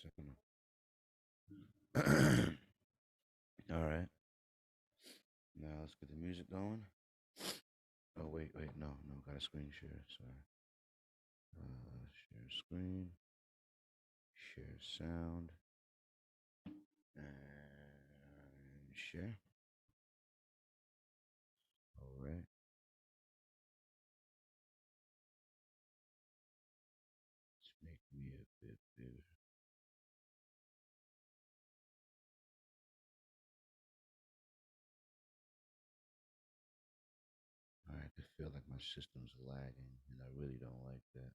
second. All right. Now let's get the music going. Oh wait, no, got a screen share. Sorry. Share screen, share sound, and share. All right. Let's make me a bit bigger. All right. I feel like my system's lagging, and I really don't like that.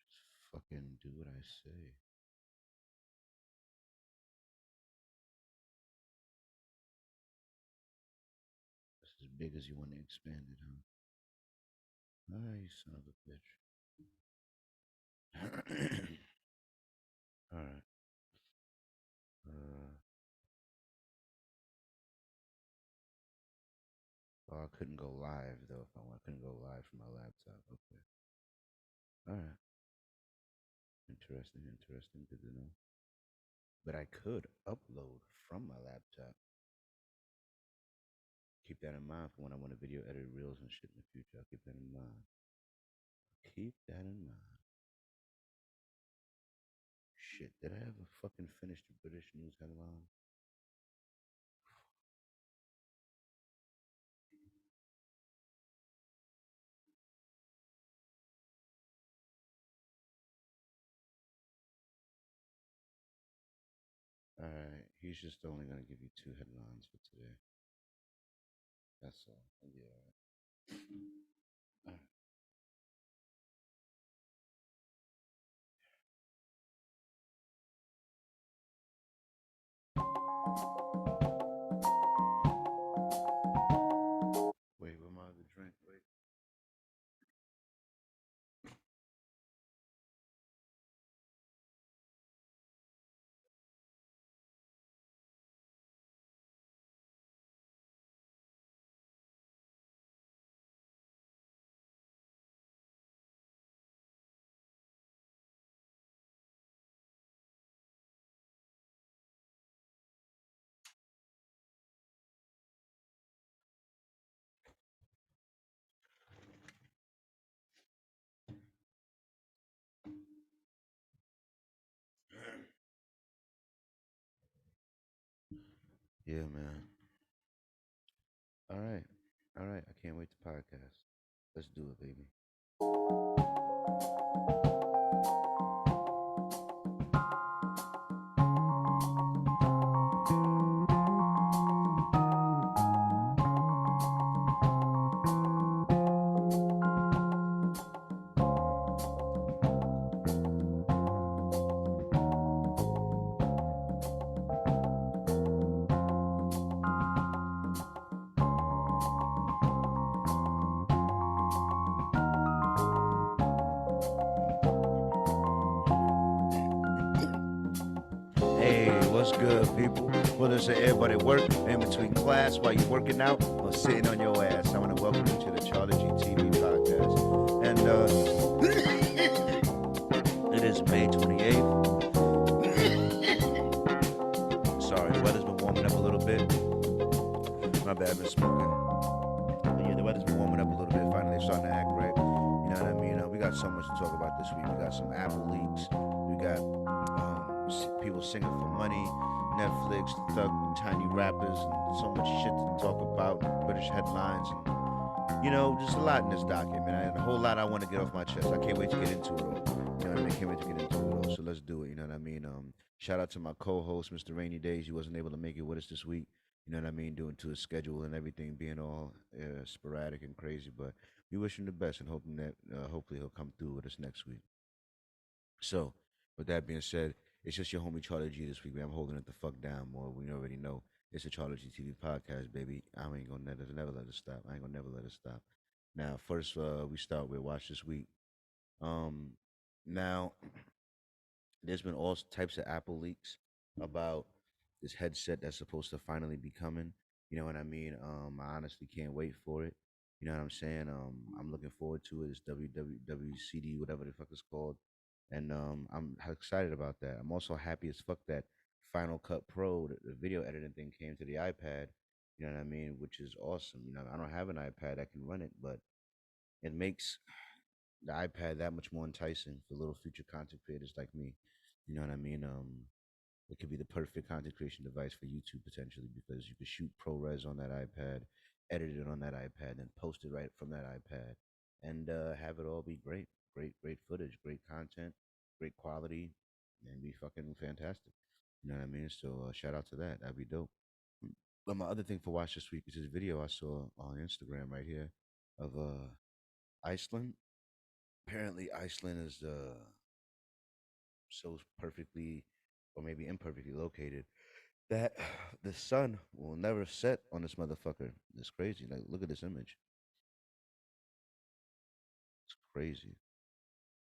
Just fucking do what I say. That's as big as you want to expand it, huh? Ah, you son of a bitch. All right. Uh, oh, I couldn't go live though. If I want, I couldn't go live from my laptop. Okay. All right. Interesting. Interesting. Good to know. But I could upload from my laptop. Keep that in mind for when I want to video edit reels and shit in the future. I'll keep that in mind. Keep that in mind. Shit, did I ever fucking finish the British news headline? All right, he's just only gonna give you two headlines for today. That's all. Yeah. All right. Wait, where my other drink? Wait. Yeah, man. All right. All right. I can't wait to podcast. Let's do it, baby. Hey, what's good, people? Whether it's everybody at work, in between class, while you're working out, or sitting on your ass, I want to welcome you to the CharlieGtv Podcast. And it is May 28th. Sorry, the weather's been warming up a little bit. My bad, I've been smoking. But yeah, the weather's been warming up a little bit. Finally, it's starting to act right. You know what I mean? We got so much to talk about this week. We got some Apple leaks. We got people singing for money. Netflix, Thug, Tiny Rappers, and so much shit to talk about. British headlines, and just a lot in this document. And a whole lot I want to get off my chest. I can't wait to get into it all. You know what I mean? Can't wait to get into it all. So let's do it. You know what I mean? Shout out to my co-host, Mr. Rainy Days. He wasn't able to make it with us this week. You know what I mean? Due to his schedule and everything being all sporadic and crazy. But we wish him the best and hoping that hopefully he'll come through with us next week. So, with that being said, it's just your homie Charlie G this week, man. I'm holding it the fuck down more. We already know it's a Charlie G TV podcast, baby. I ain't gonna never let it stop. I ain't gonna never let it stop. Now, first, we start with watch this week. Um, now there's been all types of Apple leaks about this headset that's supposed to finally be coming. You know what I mean? I honestly can't wait for it. You know what I'm saying? I'm looking forward to it. It's WWWCD, whatever the fuck it's called, and I'm excited about that. I'm also happy as fuck that Final Cut Pro, the video editing thing, came to the iPad. You know what I mean? Which is awesome. You know, I don't have an iPad that can run it, but it makes the iPad that much more enticing for little future content creators like me. You know what I mean? It could be the perfect content creation device for YouTube potentially because you could shoot ProRes on that iPad, edit it on that iPad, and post it right from that iPad, and have it all be great, great footage, great content, great quality, and be fucking fantastic. You know what I mean? So shout out to that. That'd be dope. But my other thing for watch this week is this video I saw on Instagram right here of Iceland. Apparently, Iceland is so perfectly, or maybe imperfectly located that the sun will never set on this motherfucker. It's crazy. Like, look at this image. It's crazy.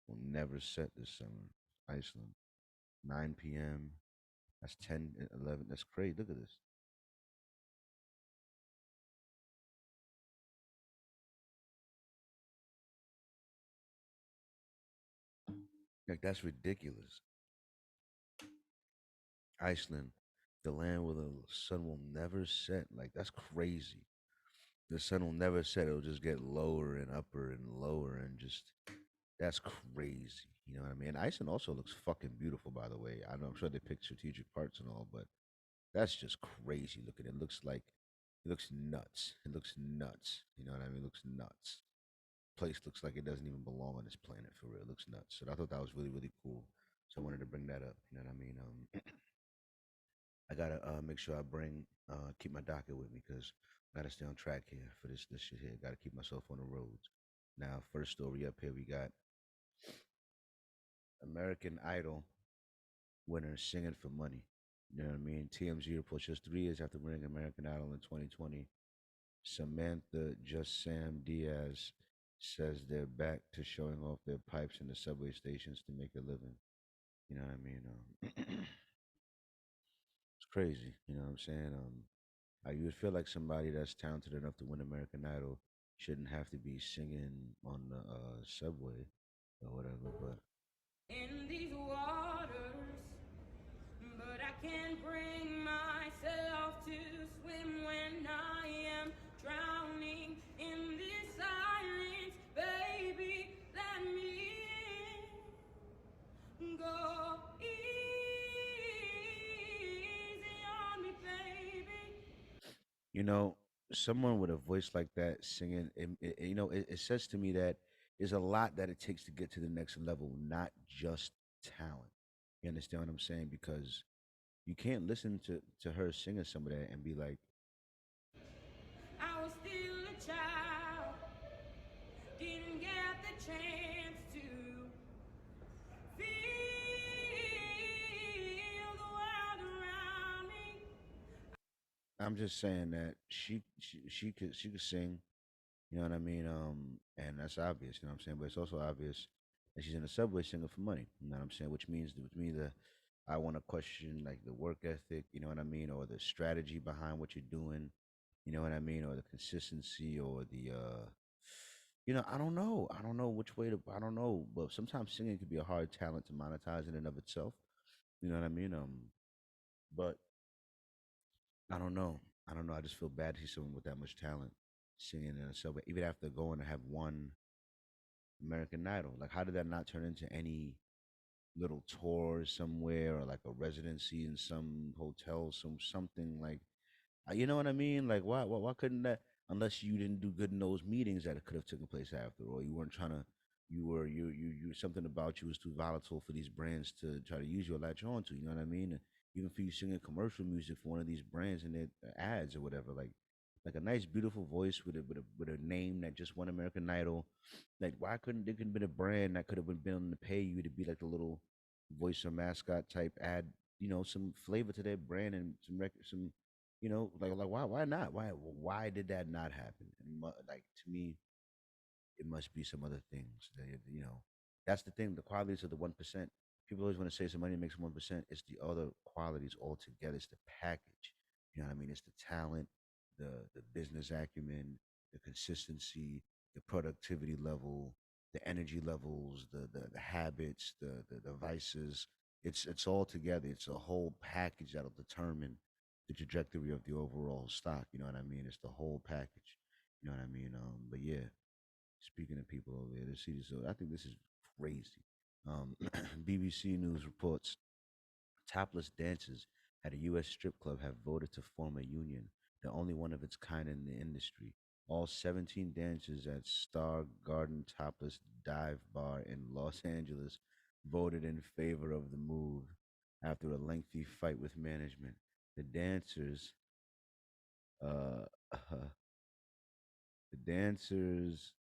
Will never set this summer. Iceland, 9 p.m. That's 10, 11. That's crazy. Look at this. Like, that's ridiculous. Iceland, the land where the sun will never set. Like, that's crazy. The sun will never set. It'll just get lower and upper and lower and just that's crazy. You know what I mean? Iceland also looks fucking beautiful, by the way. I know I'm sure they picked strategic parts and all, but that's just crazy looking. It looks like it looks nuts. It looks nuts. You know what I mean? It looks nuts. Place looks like it doesn't even belong on this planet for real. It looks nuts. So I thought that was really, really cool. So I wanted to bring that up. You know what I mean? I gotta make sure I bring keep my docket with me because I gotta stay on track here for this shit here. Gotta keep myself on the roads. Now, first story up here, we got American Idol winner singing for money. You know what I mean? TMZ reports just 3 years after winning American Idol in 2020, Samantha Just Sam Diaz says they're back to showing off their pipes in the subway stations to make a living. You know what I mean? It's crazy. You know what I'm saying? you would feel like somebody that's talented enough to win American Idol shouldn't have to be singing on the subway or whatever. But in these waters, but I can't bring myself to swim when I am drowning in this silence. Baby, let me go easy on me, baby. you know, someone with a voice like that singing, it says to me that there's a lot that it takes to get to the next level, not just talent. You understand what I'm saying? Because you can't listen to her singing some of that and be like, I was still a child, didn't get the chance to feel the world around me. I'm just saying that she could sing. You know what I mean? And that's obvious. You know what I'm saying? But it's also obvious that she's in the subway singing for money. You know what I'm saying? Which means with me the I want to question like the work ethic. You know what I mean? Or the strategy behind what you're doing. You know what I mean? Or the consistency or the I don't know. I don't know which way to. I don't know. But sometimes singing can be a hard talent to monetize in and of itself. You know what I mean? But I don't know. I don't know. I just feel bad to see someone with that much talent singing in a subway, even after going to have one American Idol. Like, how did that not turn into any little tour somewhere or like a residency in some hotel, something like you know what I mean? Like, why couldn't that? Unless you didn't do good in those meetings that could have taken place after, or you weren't trying to, you something about you was too volatile for these brands to try to use you or latch on to. You know what I mean? And even for you singing commercial music for one of these brands in their ads or whatever, like a nice, beautiful voice with a name that just won American Idol. Like, why couldn't there could have been a brand that could have been willing to pay you to be like a little voice or mascot type ad? Some flavor to their brand and some record, some like why not? Why did that not happen? And like to me, it must be some other things. That's the thing. The qualities of the 1%. People always want to say some money makes 1%. It's the other qualities altogether. It's the package. You know what I mean? It's the talent, the business acumen, the consistency, the productivity level, the energy levels, the habits, the vices. It's all together. It's a whole package that'll determine the trajectory of the overall stock. You know what I mean? It's the whole package. You know what I mean? But yeah, speaking of people over there, this is I think this is crazy. BBC News reports topless dancers at a U.S. strip club have voted to form a union, the only one of its kind in the industry. All 17 dancers at Star Garden Topless Dive Bar in Los Angeles voted in favor of the move after a lengthy fight with management. The dancers, uh, the dancers,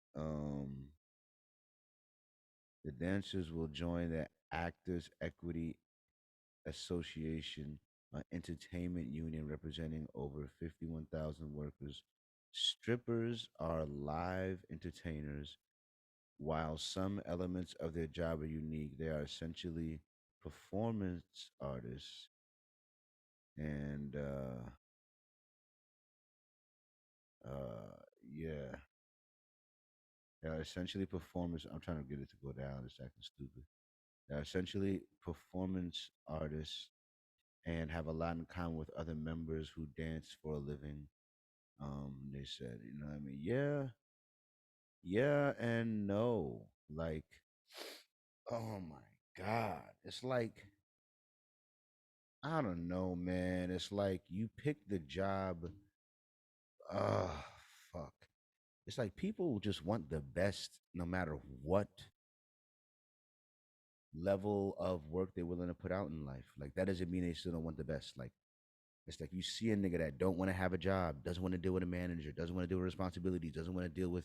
the dancers will join the Actors Equity Association, an entertainment union representing over 51,000 workers. Strippers are live entertainers. While some elements of their job are unique, they are essentially performance artists. And yeah, they are essentially performers. I'm trying to get it to go down. It's acting stupid. They are essentially performance artists and have a lot in common with other members who dance for a living. They said, you know what I mean? Yeah, yeah, and no. Like, oh my God. It's like, I don't know, man. It's like you pick the job. Oh, fuck. It's like people just want the best no matter what level of work they're willing to put out in life. Like, that doesn't mean they still don't want the best. Like, it's like you see a nigga that don't want to have a job, doesn't want to deal with a manager, doesn't want to deal with responsibilities, doesn't want to deal with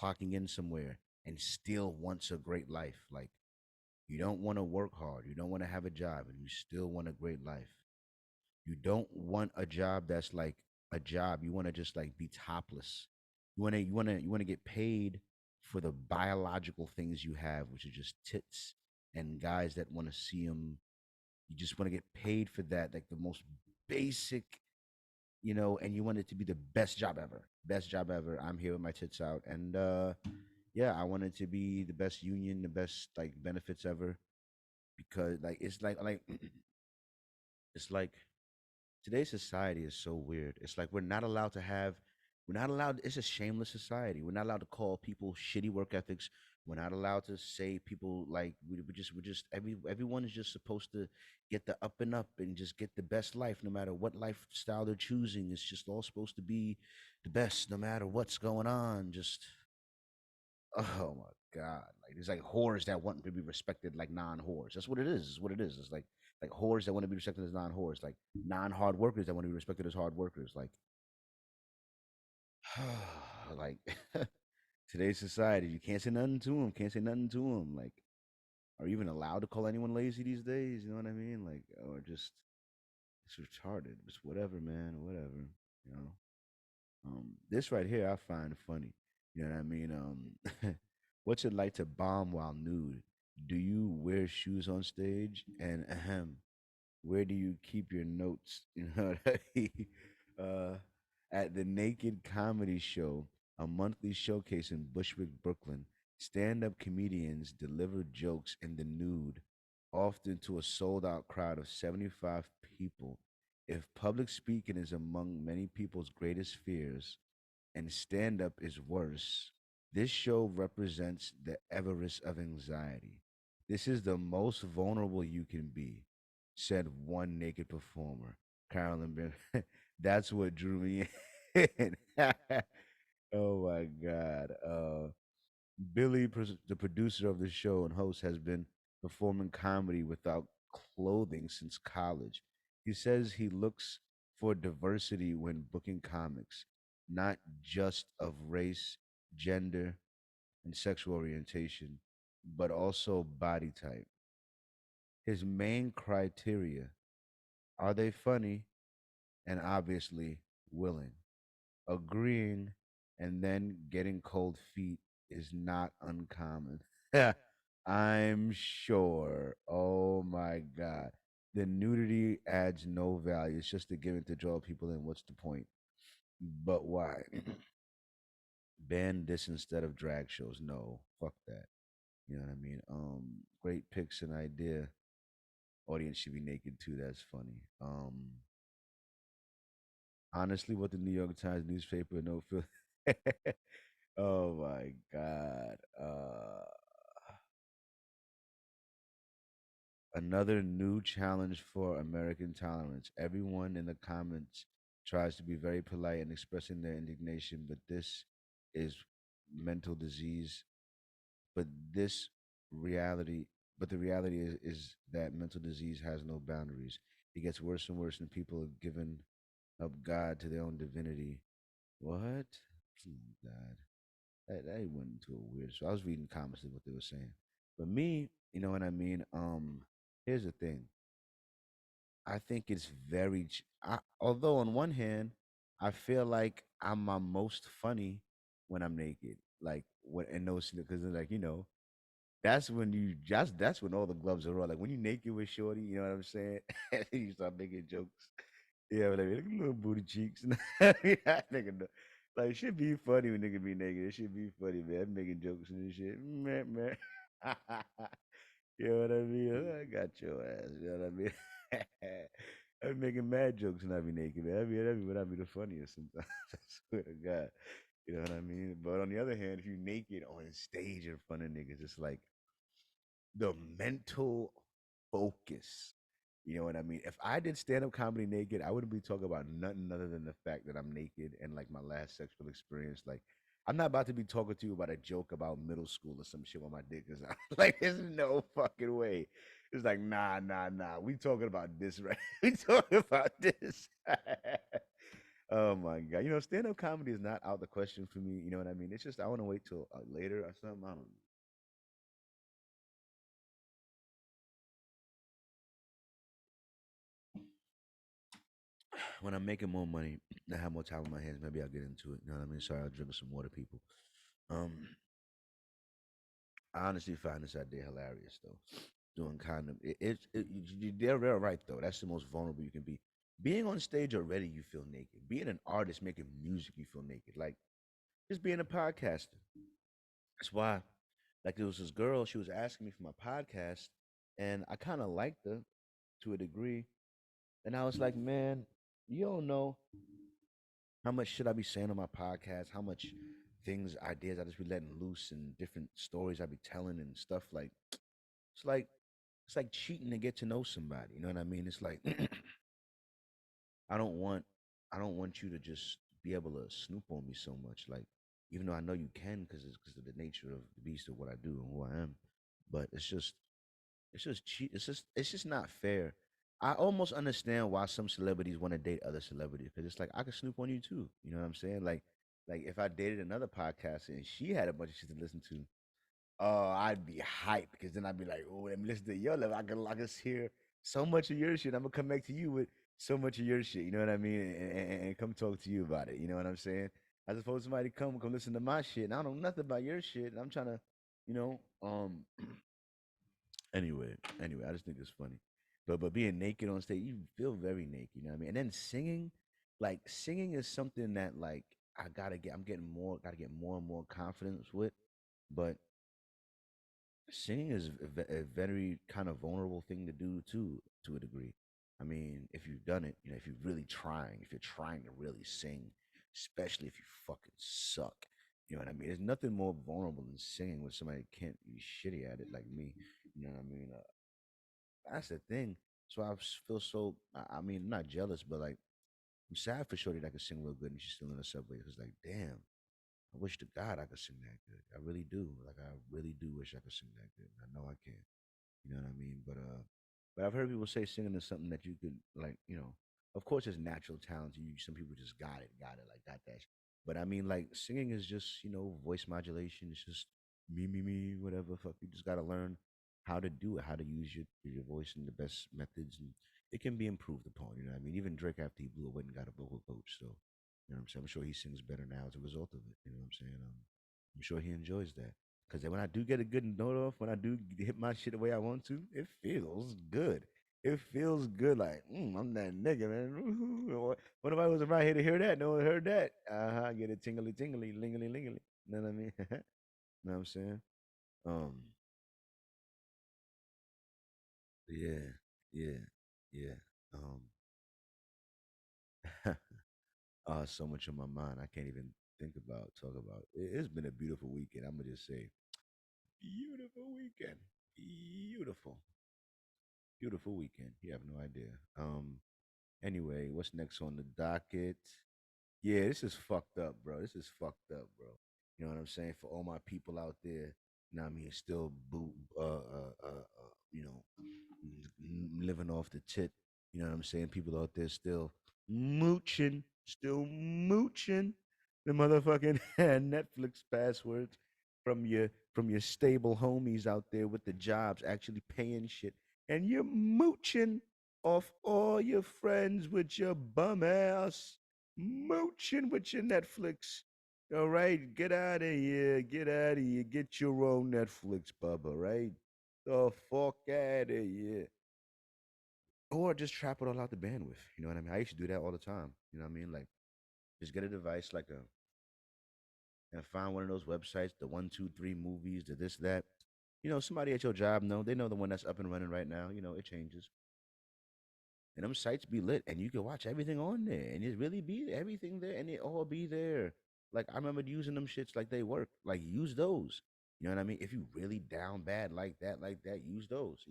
clocking in somewhere, and still wants a great life. Like you don't want to work hard, you don't want to have a job, and you still want a great life. You don't want a job that's like a job. You want to just like be topless. You want to get paid for the biological things you have, which are just tits and guys that want to see them. You just want to get paid for that, like the most basic, and you want it to be the best job ever. Best job ever. I'm here with my tits out. And yeah, I want it to be the best union, the best like benefits ever. Because like it's like it's like today's society is so weird. It's like we're not allowed it's a shameless society. We're not allowed to call people shitty work ethics. We're not allowed to say people like we just everyone is just supposed to get the up and up and just get the best life no matter what lifestyle they're choosing. It's just all supposed to be the best no matter what's going on. Just oh my god. Like there's like whores that want to be respected like non-whores. That's what it is. It's what it is. It's like whores that want to be respected as non-whores, like non-hard workers that want to be respected as hard workers. Like today's society, you can't say nothing to them. Can't say nothing to them. Like, are you even allowed to call anyone lazy these days? You know what I mean? Like, or just it's retarded. It's whatever, man. Whatever. You know. This right here I find funny. You know what I mean? What's it like to bomb while nude? Do you wear shoes on stage? And ahem, where do you keep your notes? You know what I mean? At the Naked Comedy Show, a monthly showcase in Bushwick, Brooklyn, stand-up comedians deliver jokes in the nude, often to a sold-out crowd of 75 people. If public speaking is among many people's greatest fears, and stand-up is worse, this show represents the Everest of anxiety. This is the most vulnerable you can be, said one naked performer. Carolyn Ben. That's what drew me in. Oh my God. Billy, the producer of the show and host, has been performing comedy without clothing since college. He says he looks for diversity when booking comics, not just of race, gender, and sexual orientation, but also body type. His main criteria: are they funny and obviously willing? Agreeing and then getting cold feet is not uncommon. I'm sure. Oh my God. The nudity adds no value. It's just a gimmick to draw people in. What's the point? But why? Ban this instead of drag shows. No, fuck that. You know what I mean? Great picks and idea. Audience should be naked too. That's funny. Honestly, what the New York Times newspaper no feel. Oh my god. Another new challenge for American tolerance. Everyone in the comments tries to be very polite and expressing their indignation, but this is mental disease. But this reality, but the reality is that mental disease has no boundaries. It gets worse and worse, and people have given up God to their own divinity. What? Oh my God. That went into a weird. So I was reading comments of what they were saying. But me, you know what I mean? Here's the thing. I think it's very. Although on one hand, I feel like I'm my most funny when I'm naked. Like what in those because like that's when that's when all the gloves are on. Like when you naked with Shorty, you know what I'm saying? And you start making jokes. Yeah, but like look at little booty cheeks. I mean, that nigga like it should be funny when nigga be naked. It should be funny, man. I'm making jokes and this shit. Man. You know what I mean? I got your ass. You know what I mean? I'm making mad jokes and I be naked, man. I mean, when I be the funniest sometimes. I swear to God. You know what I mean? But on the other hand, if you naked on stage in front of niggas, it's like the mental focus. You know what I mean? If I did stand up comedy naked, I wouldn't be talking about nothing other than the fact that I'm naked and like my last sexual experience. Like, I'm not about to be talking to you about a joke about middle school or some shit when my dick is out. Like, there's no fucking way. It's like, nah. We talking about this, right? We talking about this. Oh my god! Stand up comedy is not out the question for me. You know what I mean? It's just I want to wait till later or something. I don't know. When I'm making more money, I have more time on my hands. Maybe I'll get into it. You know what I mean? Sorry, I'll drink some water, people. Um, I honestly find this idea hilarious, though. Doing kind of they're right though. That's the most vulnerable you can be. Being on stage already, you feel naked. Being an artist making music, you feel naked. Like just being a podcaster. That's why, like, there was this girl. She was asking me for my podcast, and I kind of liked her to a degree. And I was like, man, you don't know how much should I be saying on my podcast? How much things, ideas I just be letting loose and different stories I be telling and stuff like it's like it's like cheating to get to know somebody. You know what I mean? It's like I don't want I don't want you to just be able to snoop on me so much. Like even though I know you can because of the nature of the beast of what I do and who I am, but it's just cheat. It's just not fair. I almost understand why some celebrities want to date other celebrities because it's like I could snoop on you too. You know what I'm saying? Like if I dated another podcaster and she had a bunch of shit to listen to, oh, I'd be hyped because then I'd be like, oh, let me listen to your level. I can hear so much of your shit. I'm gonna come back to you with so much of your shit. You know what I mean? And come talk to you about it. You know what I'm saying? As opposed to somebody come listen to my shit and I don't know nothing about your shit. And I'm trying to, you know, anyway, I just think it's funny. But being naked on stage, you feel very naked, you know what I mean? And then singing, like singing is something that like I'm getting more gotta get more and more confidence with. But singing is a very kind of vulnerable thing to do too, to a degree. I mean, if you've done it, if you're really trying, if you're trying to really sing, especially if you fucking suck, you know what I mean? There's nothing more vulnerable than singing with somebody that can't be shitty at it like me. You know what I mean? That's the thing. So feel so. I mean, I'm not jealous, but like I'm sad for Shorty that could sing real good and she's still in the subway. Cause like, damn, I wish to God I could sing that good. I really do. Like I really do wish I could sing that good. I know I can. You know what I mean? But I've heard people say singing is something that you could like. Of course, it's natural talent. Some people just got it, like got that. But I mean, like singing is just voice modulation. It's just me, whatever. Fuck, you just gotta learn how to do it, how to use your voice in the best methods, and it can be improved upon. You know what I mean? Even Drake after he blew away and got a vocal coach, so you know what I'm saying. I'm sure he sings better now as a result of it. You know what I'm saying? I'm sure he enjoys that. Because when I do get a good note off, when I do hit my shit the way I want to, it feels good. It feels good. Like, I'm that nigga, man. What if I was around here to hear that? No one heard that. Uh huh. Get a tingly, tingly, lingly, lingly. You know what I mean? You know what I'm saying? Um, yeah, yeah, yeah. Um, so much on my mind. I can't even talk about. It's been a beautiful weekend. I'm gonna just say, beautiful weekend, beautiful, beautiful weekend. You have no idea. Anyway, what's next on the docket? Yeah, this is fucked up, bro. This is fucked up, bro. You know what I'm saying? For all my people out there, you know what I mean, still you know, living off the tit. You know what I'm saying? People out there still mooching the motherfucking Netflix passwords from your stable homies out there with the jobs actually paying shit, and you're mooching off all your friends with your bum ass, mooching with your Netflix. All right, get out of here, get out of here, get your own Netflix, bub. All right, the fuck out of here. Or just trap it all out the bandwidth. You know what I mean? I used to do that all the time. You know what I mean? Like just get a device like a and find one of those websites, the 1, 2, 3 movies, the this, that. You know, somebody at your job know, they know the one that's up and running right now. You know, it changes. And them sites be lit and you can watch everything on there. And it really be everything there and it all be there. Like I remember using them shits like they work. Like use those. You know what I mean? If you really down bad like that, use those.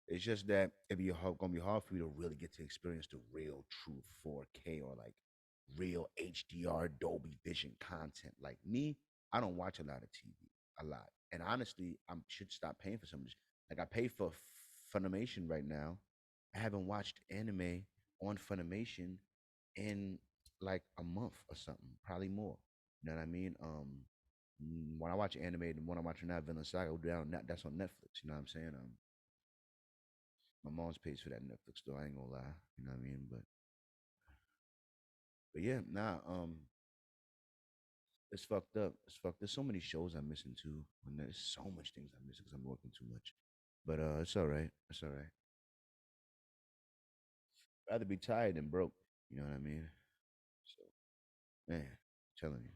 It's just that gonna be hard for you to really get to experience the real, true 4K or like real HDR Dolby Vision content. Like me, I don't watch a lot of TV, a lot, and honestly, I should stop paying for some of this. Like I pay for Funimation right now. I haven't watched anime on Funimation in like a month or something, probably more. You know what I mean? When I watch anime, the one I'm watching now, Villain Saga, that's on Netflix. You know what I'm saying? My mom's pays for that Netflix though. I ain't gonna lie. You know what I mean? But yeah, nah. It's fucked up. It's fucked. There's so many shows I'm missing too, and there's so much things I'm missing because I'm working too much. But it's all right. It's all right. Rather be tired than broke. You know what I mean? So man, telling you,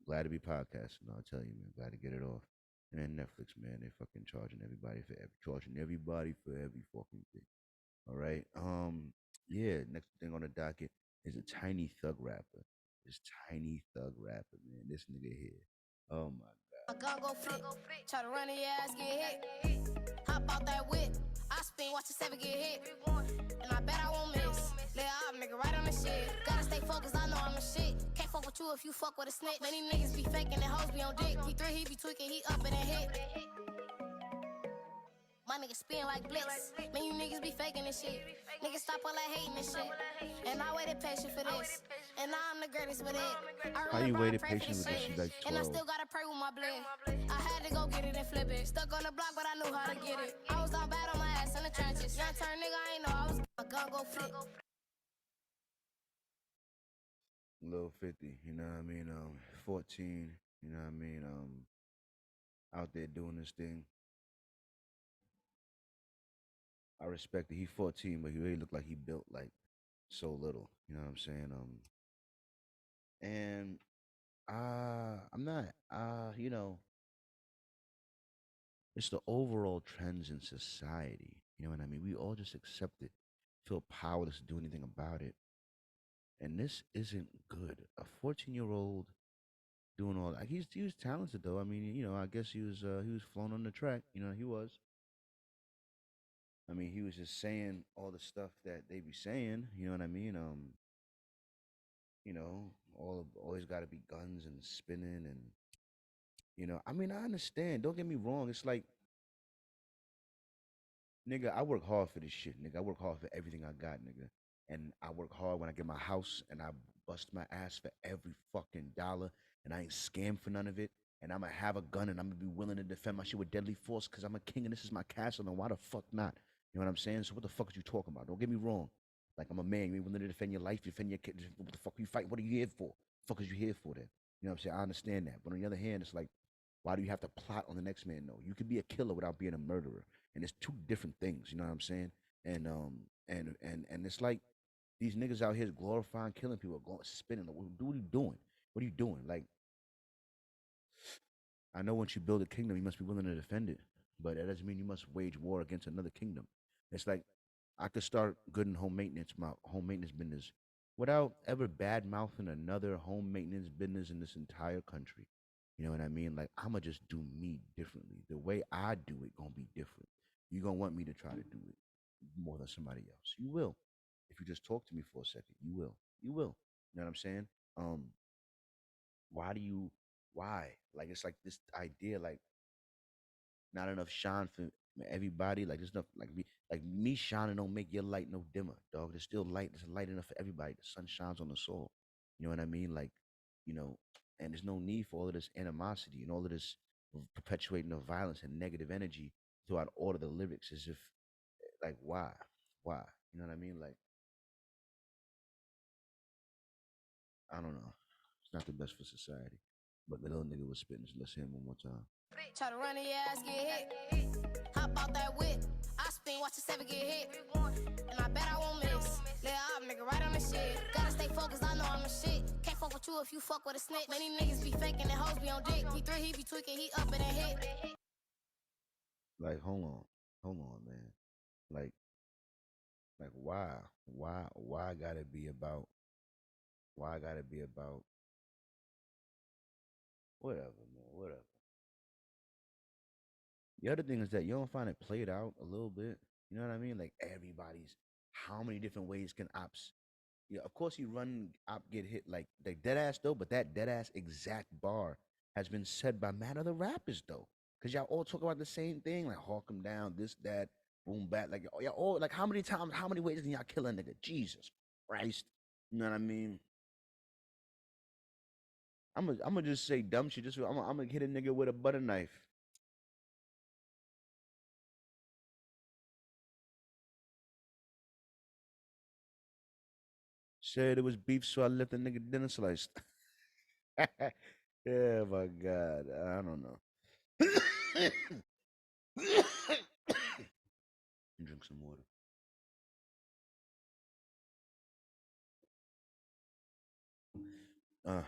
glad to be podcasting. I'll tell you, man. Glad to get it off. And then Netflix, man, they fucking charging everybody for every fucking thing. All right. Yeah. Next thing on the docket is a tiny thug rapper. This tiny thug rapper, man. This nigga here. Oh my My gun go flip, try to run your ass, get hit. Hop out that whip, I spin, watch the 7 get hit. And I bet I won't miss. Lay out, nigga, right on the shit. Gotta stay focused, I know I'm a shit. Can't fuck with you if you fuck with a snitch. Many niggas be faking and hoes be on dick. He 3, he be tweaking, he up and hit. My niggas spin like blitz. Man, you niggas be faking this shit. Niggas stop all that hating this shit. And I waited patient for this. And now I'm the greatest with it. I God. How you remember I waited prayed for patient this with this? shit. You like And I 12. still gotta pray with my blood. I had to go get it and flip it. Stuck on the block, but I knew how to get it. I was down bad on my ass in the trenches. Young turn nigga, I ain't know I was a gun go flip. Little 50, you know what I mean? 14, you know what I mean? Out there doing this thing. I respect it. He 14, but he really looked like he built like so little. You know what I'm saying? And I'm not it's the overall trends in society. You know what I mean? We all just accept it, feel powerless to do anything about it. And this isn't good. A 14-year-old doing all that. He was talented though. I mean, I guess he was flown on the track. He was. I mean, he was just saying all the stuff that they be saying. You know what I mean? Always got to be guns and spinning and I mean, I understand. Don't get me wrong. It's like, nigga, I work hard for this shit, nigga. I work hard for everything I got, nigga. And I work hard when I get my house and I bust my ass for every fucking dollar and I ain't scammed for none of it. And I'm gonna have a gun and I'm gonna be willing to defend my shit with deadly force because I'm a king and this is my castle. And why the fuck not? You know what I'm saying? So what the fuck is you talking about? Don't get me wrong. Like I'm a man. You willing to defend your life, defend your kid. What the fuck are you fighting? What are you here for? The fuck is you here for then? You know what I'm saying? I understand that. But on the other hand, it's like, why do you have to plot on the next man? No, you could be a killer without being a murderer, and it's two different things. You know what I'm saying? And it's like these niggas out here glorifying killing people, going spinning. What are you doing? What are you doing? Like, I know once you build a kingdom, you must be willing to defend it, but that doesn't mean you must wage war against another kingdom. It's like I could start good in my home maintenance business, without ever bad mouthing another home maintenance business in this entire country. You know what I mean? Like I'ma just do me differently. The way I do it gonna be different. You gonna want me to try to do it more than somebody else. You will. If you just talk to me for a second, you will. You will. You know what I'm saying? Um, why do you why? Like it's like this idea, like not enough shine for everybody. Like there's enough like me shining don't make your light no dimmer, dog. There's still light. There's light enough for everybody. The sun shines on us all. You know what I mean? Like, you know, and there's no need for all of this animosity and all of this perpetuating of violence and negative energy throughout all of the lyrics as if like why? Why? You know what I mean? Like, I don't know. It's not the best for society. But the little nigga was spitting. So let's hear him one more time. Try to run your ass, get hit. Hop out that whip. I spin, watch the seven get hit. And I bet I won't miss. Let up, nigga, right on the shit. Gotta stay focused, I know I'm a shit. Can't fuck with you if you fuck with a snitch. Many niggas be faking and hoes be on dick. He 3, he be tweaking, he up and hit. Like, hold on, man. Like, why gotta be about, why gotta be about, whatever, man, whatever. The other thing is that you don't find it played out a little bit. You know what I mean? Like everybody's, how many different ways can ops? Yeah, of course he run op get hit like dead ass though, but that dead ass exact bar has been said by mad other rappers though, because y'all all talk about the same thing, like hawk him down, this that, boom bat, like y'all all like how many times, how many ways can y'all kill a nigga? Jesus Christ, you know what I mean? I'm gonna just say dumb shit. Just I'm gonna hit a nigga with a butter knife. Said it was beef, so I left the nigga dinner sliced. Yeah, my God, I don't know. Drink some water. Uh,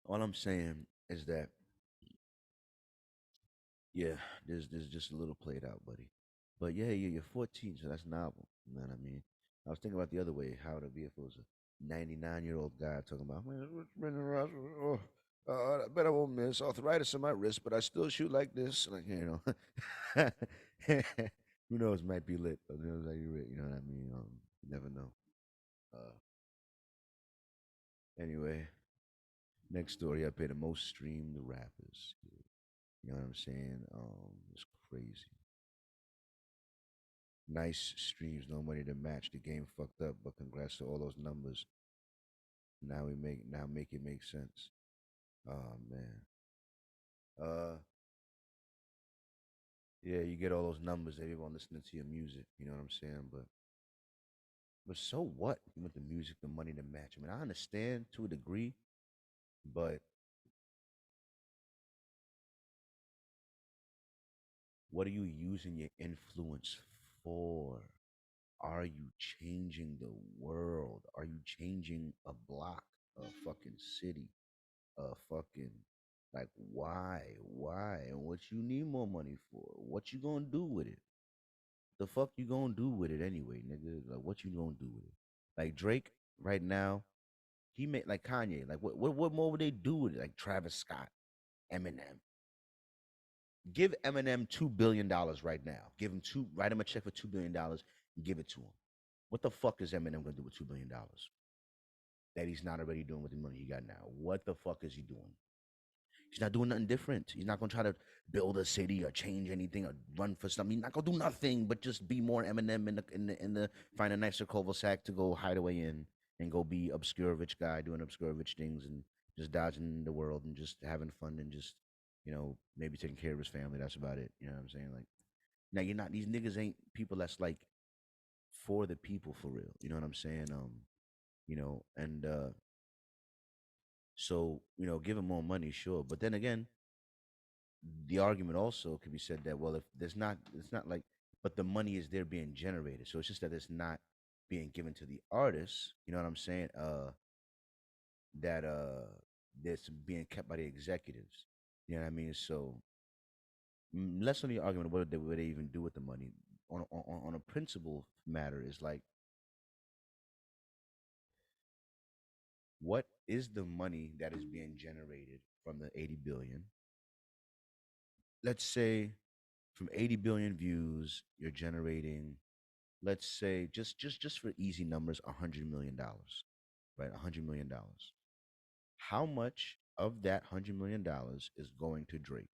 all I'm saying is that yeah, there's just a little played out, buddy. But yeah, you're 14, so that's novel. You know what I mean? I was thinking about the other way, how it'd be if it was a 99-year-old guy talking about, man, what's been around? Oh, I bet I won't miss arthritis in my wrist, but I still shoot like this. Like, you know, who knows? Might be lit. Who knows how you lit? You know what I mean? You never know. Uh, anyway, next story. I pay the most streamed rappers. You know what I'm saying? It's crazy. Nice streams, no money to match. The game fucked up, but congrats to all those numbers. Now make it make sense. Oh man. Uh yeah, you get all those numbers, everyone listening to your music, you know what I'm saying? But so what? You want the music, the money to match. I mean, I understand to a degree, but what are you using your influence for? Are you changing the world? Are you changing a block, a fucking city? Fucking like why and what you need more money for? What you gonna do with it? The fuck you gonna do with it anyway, nigga? Like what you gonna do with it? Like Drake right now, he made like Kanye. Like what more would they do with it? Like Travis Scott, Eminem. Give Eminem $2 billion right now. Give him two. Write him a check for $2 billion and give it to him. What the fuck is Eminem gonna do with $2 billion that he's not already doing with the money he got now? What the fuck is he doing? He's not doing nothing different. He's not gonna try to build a city or change anything or run for something. He's not gonna do nothing but just be more Eminem in the find a nicer cul-de-sac to go hide away in and go be obscure rich guy doing obscure rich things and just dodging the world and just having fun and just maybe taking care of his family. That's about it. You know what I'm saying? Like now you're not these niggas ain't people that's like for the people for real. You know what I'm saying? And so give him more money, sure, but then again the argument also could be said that well if there's not it's not like but the money is there being generated so it's just that it's not being given to the artists, you know what I'm saying? that that's being kept by the executives. You know what I mean? So less on the argument of what they even do with the money. On a principle matter is like, what is the money that is being generated from the 80 billion? Let's say from 80 billion views, you're generating, let's say, just for easy numbers, $100 million, right? $100 million. How much of that $100 million is going to Drake?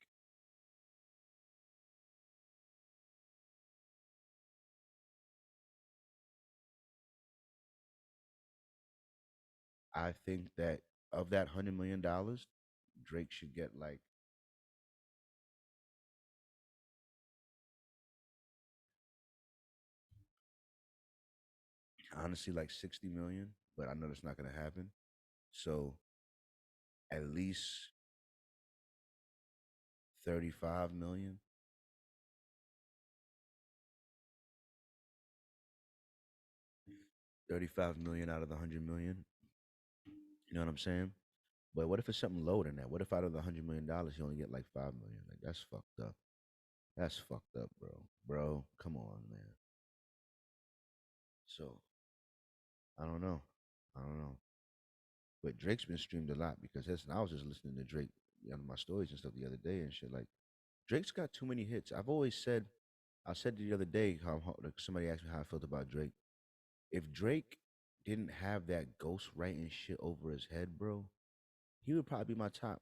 I think that of that $100 million, Drake should get like, honestly, like 60 million, but I know that's not gonna happen. So at least 35 million, 35 million out of the 100 million. You know what I'm saying? But what if it's something lower than that? What if out of the $100 million, you only get like 5 million? Like, that's fucked up. That's fucked up, bro. Bro, come on, man. So I don't know. I don't know. But Drake's been streamed a lot because listen, I was just listening to Drake on my stories and stuff the other day and shit. Like, Drake's got too many hits. I've always said, I said the other day how like somebody asked me how I felt about Drake. If Drake didn't have that ghost writing shit over his head, bro, he would probably be my top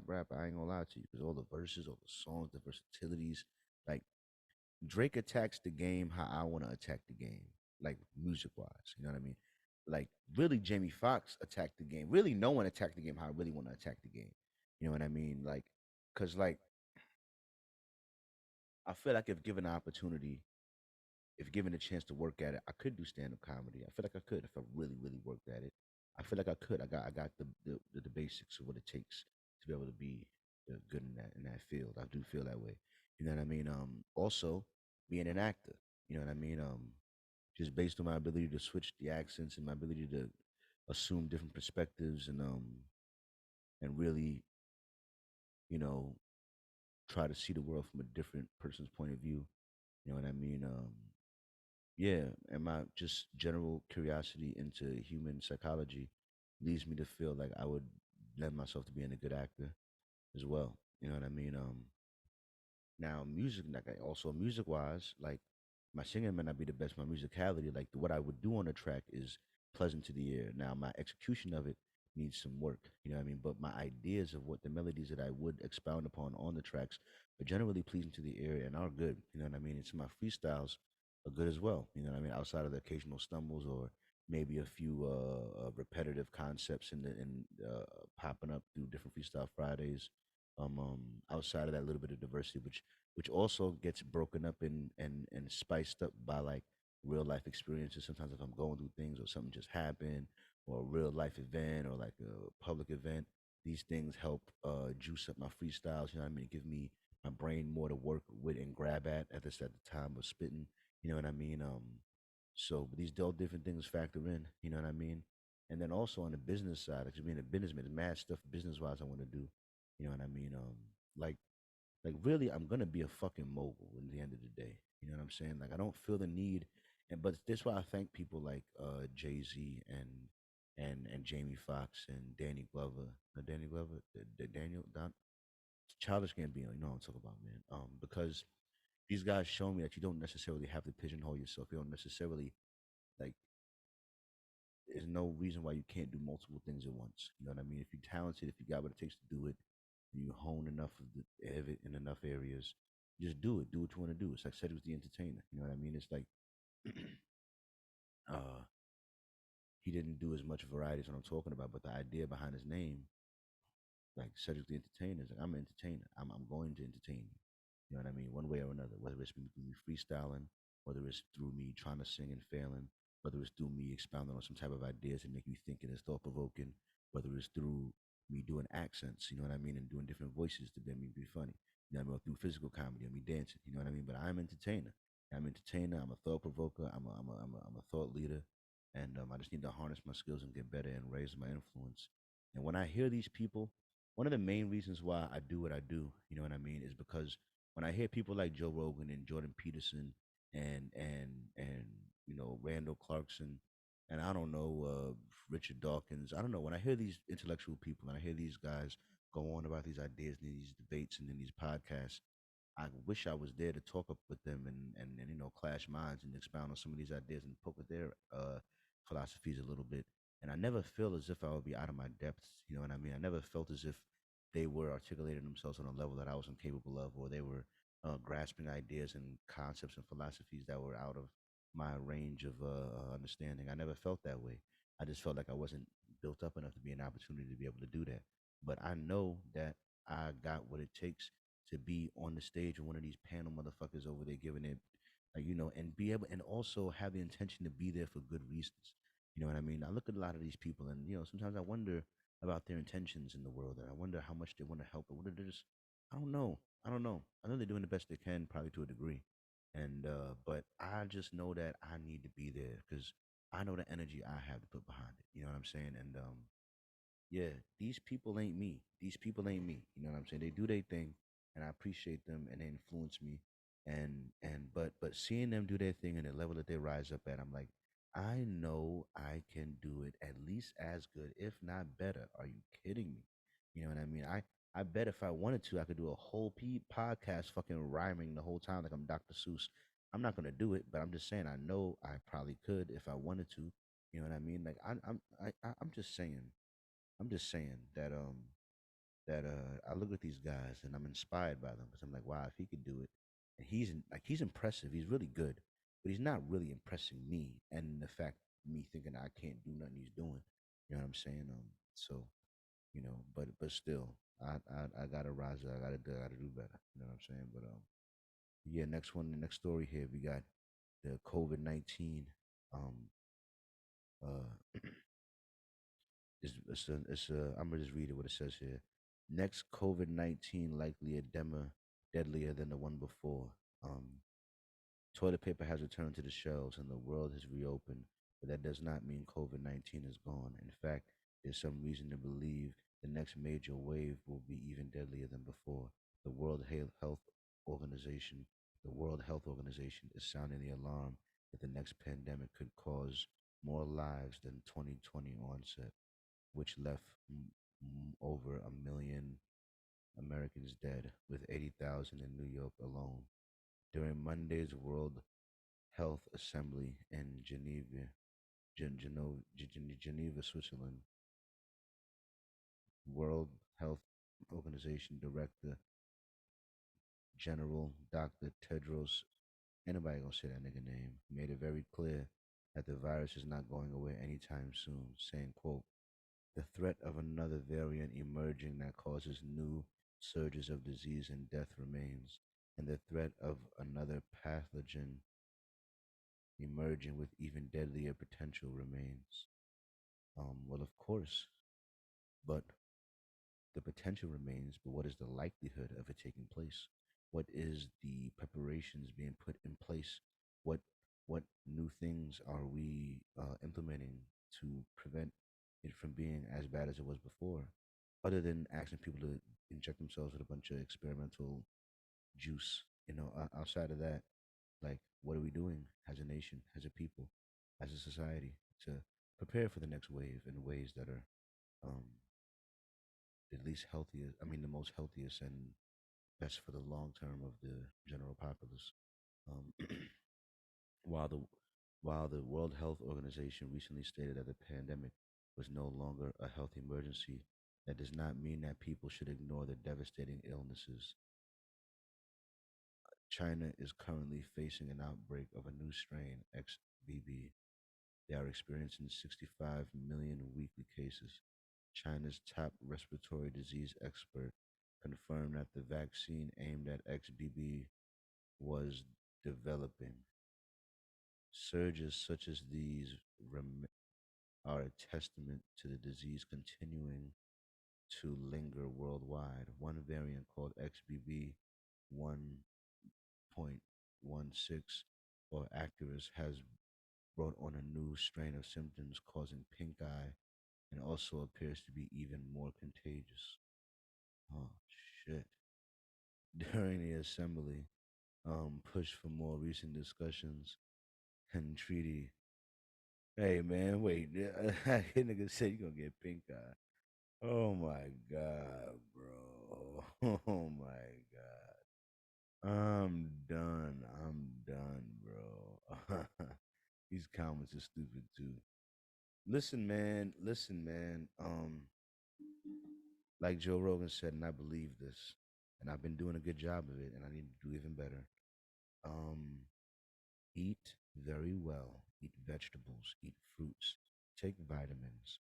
rapper. I ain't gonna lie to you, because all the verses, all the songs, the versatilities, like Drake attacks the game how I want to attack the game, like music wise. You know what I mean? Like really, Jamie Foxx attacked the game. Really, no one attacked the game how I really want to attack the game. You know what I mean? Like, cause like I feel like if given the opportunity, if given a chance to work at it, I could do stand up comedy. I feel like I could if I really, really worked at it. I feel like I could. I got the basics of what it takes to be able to be good in that field. I do feel that way. You know what I mean? Also being an actor. You know what I mean? Just based on my ability to switch the accents and my ability to assume different perspectives and really, you know, try to see the world from a different person's point of view. You know what I mean? Yeah, and my just general curiosity into human psychology leads me to feel like I would lend myself to being a good actor as well. You know what I mean? Now music, like also music wise, like my singing may not be the best. My musicality, like what I would do on a track, is pleasant to the ear. Now my execution of it needs some work. You know what I mean? But my ideas of what the melodies that I would expound upon on the tracks are generally pleasing to the ear and are good. You know what I mean? It's my freestyles are good as well. You know what I mean? Outside of the occasional stumbles or maybe a few repetitive concepts in popping up through different freestyle Fridays. Outside of that little bit of diversity, which also gets broken up and spiced up by like real life experiences. Sometimes if I'm going through things or something just happened or a real life event or like a public event, these things help juice up my freestyles. You know what I mean? Give me my brain more to work with and grab at this at the time of spitting. You know what I mean? So but these all different things factor in. You know what I mean? And then also on the business side, because being a businessman, there's mad stuff business wise I want to do. You know what I mean? Like like really, I'm gonna be a fucking mogul in the end of the day. You know what I'm saying? Like I don't feel the need, and but that's why I thank people like Jay-Z and Jamie Foxx and Danny Glover, Danny Glover, Daniel Don, Childish Gambino. You know what I'm talking about, man. Because these guys show me that you don't necessarily have to pigeonhole yourself. You don't necessarily like. There's no reason why you can't do multiple things at once. You know what I mean? If you're talented, if you got what it takes to do it, and you hone enough of it in enough areas, just do it. Do what you want to do. It's like Cedric the Entertainer. You know what I mean? It's like uh, he didn't do as much variety as what I'm talking about, but the idea behind his name, like Cedric the Entertainer, is like I'm an entertainer. I'm going to entertain you. You know what I mean? One way or another, whether it's me freestyling, whether it's through me trying to sing and failing, whether it's through me expounding on some type of ideas and make you think and it's thought provoking, whether it's through me doing accents, you know what I mean, and doing different voices to make me be funny. You know what I mean? Or through physical comedy and me dancing, you know what I mean? But I'm an entertainer. I'm an entertainer. I'm a thought provoker. I'm a thought leader. And I just need to harness my skills and get better and raise my influence And when I hear these people, one of the main reasons why I do what I do, you know what I mean, is because when I hear people like Joe Rogan and Jordan Peterson and Randall Clarkson and I don't know Richard Dawkins, I don't know when I hear these intellectual people and I hear these guys go on about these ideas and these debates and then these podcasts, I wish I was there to talk up with them and clash minds and expound on some of these ideas and poke at their philosophies a little bit. And I never feel as if I would be out of my depths. You know what I mean? I never felt as if they were articulating themselves on a level that I was incapable of, or they were grasping ideas and concepts and philosophies that were out of my range of understanding. I never felt that way. I just felt like I wasn't built up enough to be an opportunity to be able to do that. But I know that I got what it takes to be on the stage with one of these panel motherfuckers over there giving it, and be able and also have the intention to be there for good reasons. You know what I mean? I look at a lot of these people, and sometimes I wonder about their intentions in the world, and I wonder how much they want to help, or whether they're just, I don't know, I don't know. I know they're doing the best they can, probably to a degree, and but I just know that I need to be there because I know the energy I have to put behind it. You know what I'm saying? And yeah, these people ain't me. These people ain't me. You know what I'm saying? They do their thing, and I appreciate them, and they influence me. But seeing them do their thing and the level that they rise up at, I'm like, I know I can do it at least as good, if not better. Are you kidding me? You know what I mean? I bet if I wanted to, I could do a whole podcast fucking rhyming the whole time like I'm Dr. Seuss. I'm not gonna do it, but I'm just saying I know I probably could if I wanted to. You know what I mean? Like I'm just saying. I'm just saying that I look at these guys and I'm inspired by them because I'm like, wow, if he could do it, and he's impressive. He's really good, but he's not really impressing me. And the fact me thinking I can't do nothing he's doing, you know what I'm saying? So but still, I gotta rise up. I gotta do better. You know what I'm saying? But yeah. The next story here, we got the COVID-19 um uh I'm gonna just read it what it says here. Next COVID-19 likely a deadlier than the one before. Toilet paper has returned to the shelves and the world has reopened, but that does not mean COVID-19 is gone. In fact, there's some reason to believe the next major wave will be even deadlier than before. The Health Organization, the World Health Organization is sounding the alarm that the next pandemic could cause more lives than 2020 onset, which left over a million Americans dead, with 80,000 in New York alone. During Monday's World Health Assembly in Geneva, Switzerland, World Health Organization Director General Dr. Tedros, anybody gonna say that nigga name, made it very clear that the virus is not going away anytime soon, saying, quote, the threat of another variant emerging that causes new surges of disease and death remains, and the threat of another pathogen emerging with even deadlier potential remains. Well, of course, but the potential remains, but what is the likelihood of it taking place? What is the preparations being put in place? What what new things are we implementing to prevent it from being as bad as it was before? Other than asking people to inject themselves with a bunch of experimental juice, outside of that, like, what are we doing as a nation, as a people, as a society to prepare for the next wave in ways that are um, the least healthiest, I mean, the most healthiest and best for the long term of the general populace. Um, while the while the World Health Organization recently stated that the pandemic was no longer a health emergency, that does not mean that people should ignore the devastating illnesses. China is currently facing an outbreak of a new strain, XBB. They are experiencing 65 million weekly cases. China's top respiratory disease expert confirmed that the vaccine aimed at XBB was developing. Surges such as these are a testament to the disease continuing to linger worldwide. One variant called XBB 1.16 or Acurus has brought on a new strain of symptoms causing pink eye, and also appears to be even more contagious. Oh, shit. During the assembly, push for more recent discussions and treaty. Hey, man, wait. That nigga said you gonna get pink eye. Oh, my God, bro. Oh, my God. I'm done. I'm done, bro. These comments are stupid, too. Listen, man. Listen, man. Like Joe Rogan said, and I believe this, and I've been doing a good job of it, and I need to do even better. Um, Eat very well. Eat vegetables. Eat fruits. Take vitamins.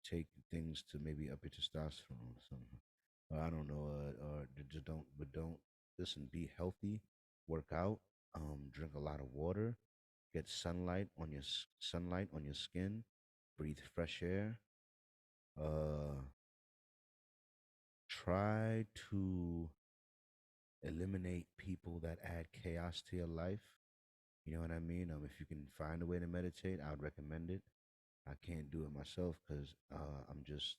Take things to maybe up your testosterone or something. Or I don't know. Just don't. But don't listen. Be healthy. Work out. Drink a lot of water. Get sunlight on your skin. Breathe fresh air. Uh, Try to eliminate people that add chaos to your life. You know what I mean? If you can find a way to meditate, I would recommend it. I can't do it myself because I'm just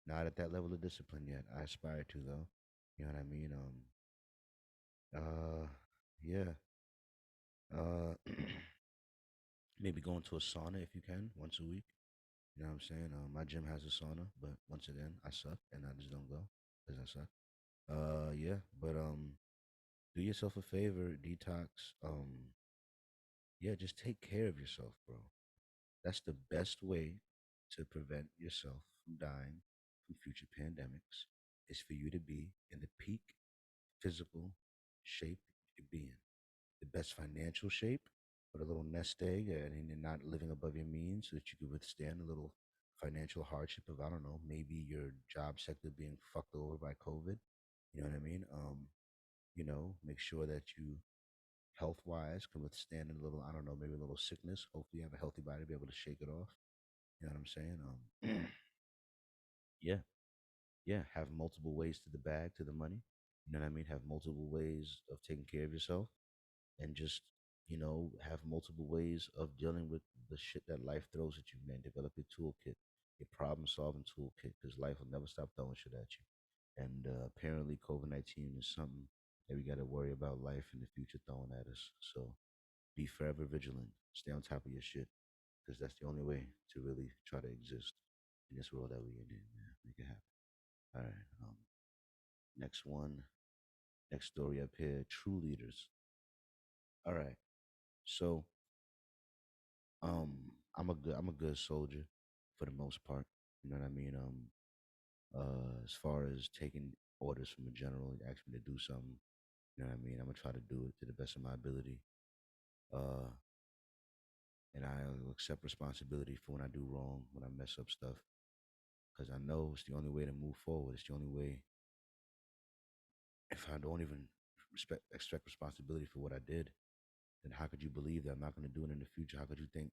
not at that level of discipline yet. I aspire to though. You know what I mean? Uh, yeah. Uh, Maybe going to a sauna if you can once a week. You know what I'm saying? My gym has a sauna, but once again, I suck and I just don't go because I suck. Yeah, but do yourself a favor, detox. Yeah, just take care of yourself, bro. That's the best way to prevent yourself from dying from future pandemics is for you to be in the peak physical shape you could be in. The best financial shape with a little nest egg and you're not living above your means so that you could withstand a little financial hardship of, I don't know, maybe your job sector being fucked over by COVID. You know what I mean? Make sure that you health wise can withstand a little, I don't know, maybe a little sickness. Hopefully you have a healthy body to be able to shake it off. You know what I'm saying? Yeah, yeah. Have multiple ways to the bag, to the money. You know what I mean? Have multiple ways of taking care of yourself, and just have multiple ways of dealing with the shit that life throws at you. Man, develop your toolkit, your problem-solving toolkit, because life will never stop throwing shit at you. And apparently, COVID-19 is something that we got to worry about life in the future throwing at us. So be forever vigilant. Stay on top of your shit, because that's the only way to really try to exist in this world that we in. Man, make it happen. All right. Next one, next story up here. True leaders. All right. So, I'm a good soldier for the most part. You know what I mean? As far as taking orders from a general, he asked me to do something. You know what I mean? I'm gonna try to do it to the best of my ability. Uh, and I'll accept responsibility for when I do wrong, when I mess up stuff, because I know it's the only way to move forward. It's the only way. If I don't even expect responsibility for what I did, then how could you believe that I'm not going to do it in the future? How could you think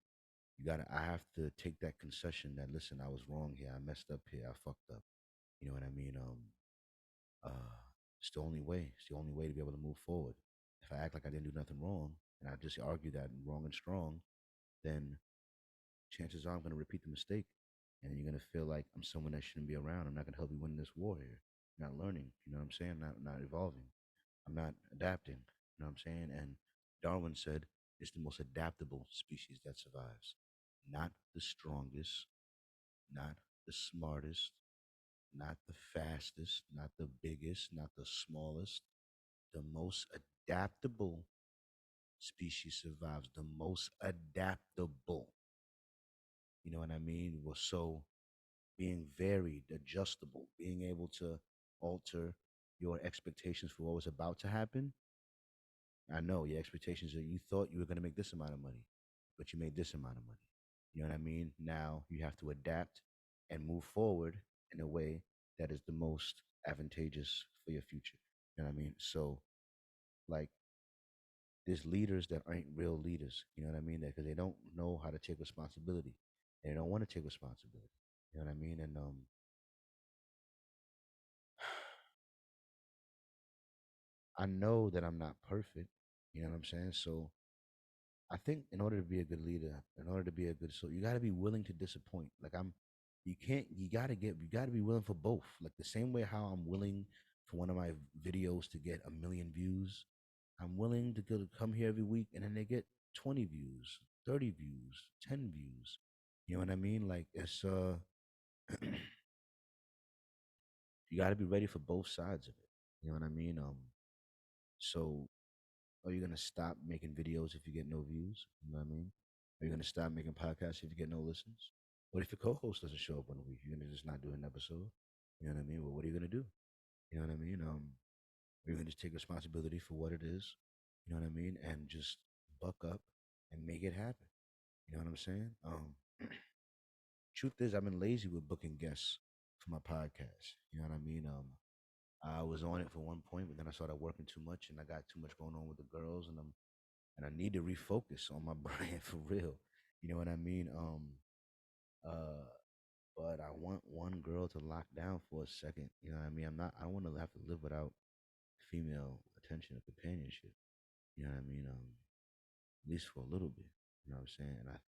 I have to take that concession that, listen, I was wrong here. I messed up here. I fucked up. You know what I mean? Uh, it's the only way. It's the only way to be able to move forward. If I act like I didn't do nothing wrong and I just argue that I'm wrong and strong, then chances are I'm going to repeat the mistake. And you're going to feel like I'm someone that shouldn't be around. I'm not going to help you win this war here. I'm not learning. You know what I'm saying? Not evolving. I'm not adapting. You know what I'm saying? And Darwin said it's the most adaptable species that survives. Not the strongest, not the smartest, not the fastest, not the biggest, not the smallest. The most adaptable species survives. The most adaptable. You know what I mean? Well, so being varied, adjustable, being able to alter your expectations for what was about to happen. I know your expectations are you thought you were going to make this amount of money, but you made this amount of money. You know what I mean? Now you have to adapt and move forward in a way that is the most advantageous for your future. You know what I mean? So, like, there's leaders that aren't real leaders. You know what I mean? Because they don't know how to take responsibility. They don't want to take responsibility. You know what I mean? And I know that I'm not perfect. You know what I'm saying? So I think in order to be a good leader, in order to be a good so you got to be willing to disappoint. Like You gotta be willing for both. Like the same way how I'm willing for one of my videos to get 1 million views, I'm willing to go to come here every week and then they get 20 views, 30 views, 10 views. You know what I mean? Like it's you gotta be ready for both sides of it. You know what I mean? So are you gonna stop making videos if you get no views? You know what I mean? Are you gonna stop making podcasts if you get no listens? What if your co-host doesn't show up one week? You're gonna just not do an episode? You know what I mean? Well, what are you gonna do? You know what I mean? You're gonna just take responsibility for what it is. You know what I mean? And just buck up and make it happen. You know what I'm saying? Truth is, I've been lazy with booking guests for my podcast. You know what I mean? I was on it for one point, but then I started working too much, and I got too much going on with the girls, and I need to refocus on my brand for real. You know what I mean? Uh, but I want one girl to lock down for a second. You know what I mean? I don't want to have to live without female attention or companionship. You know what I mean? At least for a little bit. You know what I'm saying? And I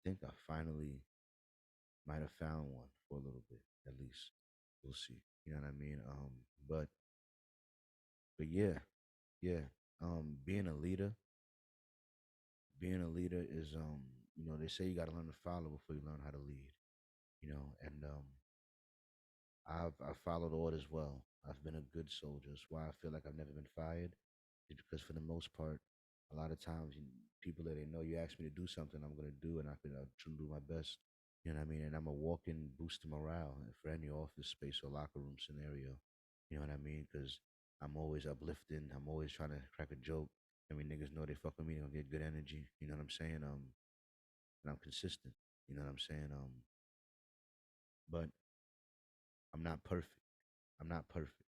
think I finally might have found one for a little bit, at least. We'll see. You know what I mean? But but yeah, yeah. Being a leader, is they say you got to learn to follow before you learn how to lead. And I've followed orders well. I've been a good soldier. That's why I feel like I've never been fired. It's because for the most part, a lot of times people that they know you ask me to do something, I'm gonna do, and I try to do my best. You know what I mean? And I'm a walking boost of morale for any office space or locker room scenario. You know what I mean? Because I'm always uplifting. I'm always trying to crack a joke. I mean, niggas know they fuck with me, they gonna get good energy. You know what I'm saying? And I'm consistent. You know what I'm saying? But I'm not perfect. I'm not perfect.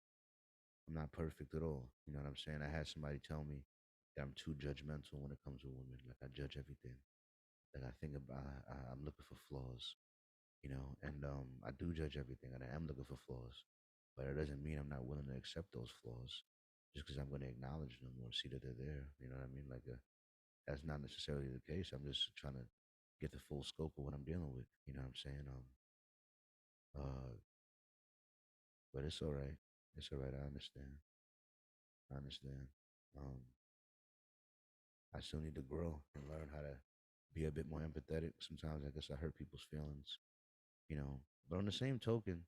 I'm not perfect at all. You know what I'm saying? I had somebody tell me that I'm too judgmental when it comes to women. Like I judge everything. Like I think about, I'm looking for flaws. And I do judge everything, and I am looking for flaws. But it doesn't mean I'm not willing to accept those flaws, just because I'm going to acknowledge them or see that they're there. You know what I mean? Like that's not necessarily the case. I'm just trying to get the full scope of what I'm dealing with. You know what I'm saying? Uh, but it's all right. It's all right. I understand. I understand. Um, I still need to grow and learn how to be a bit more empathetic. Sometimes I guess I hurt people's feelings, you know. But on the same token,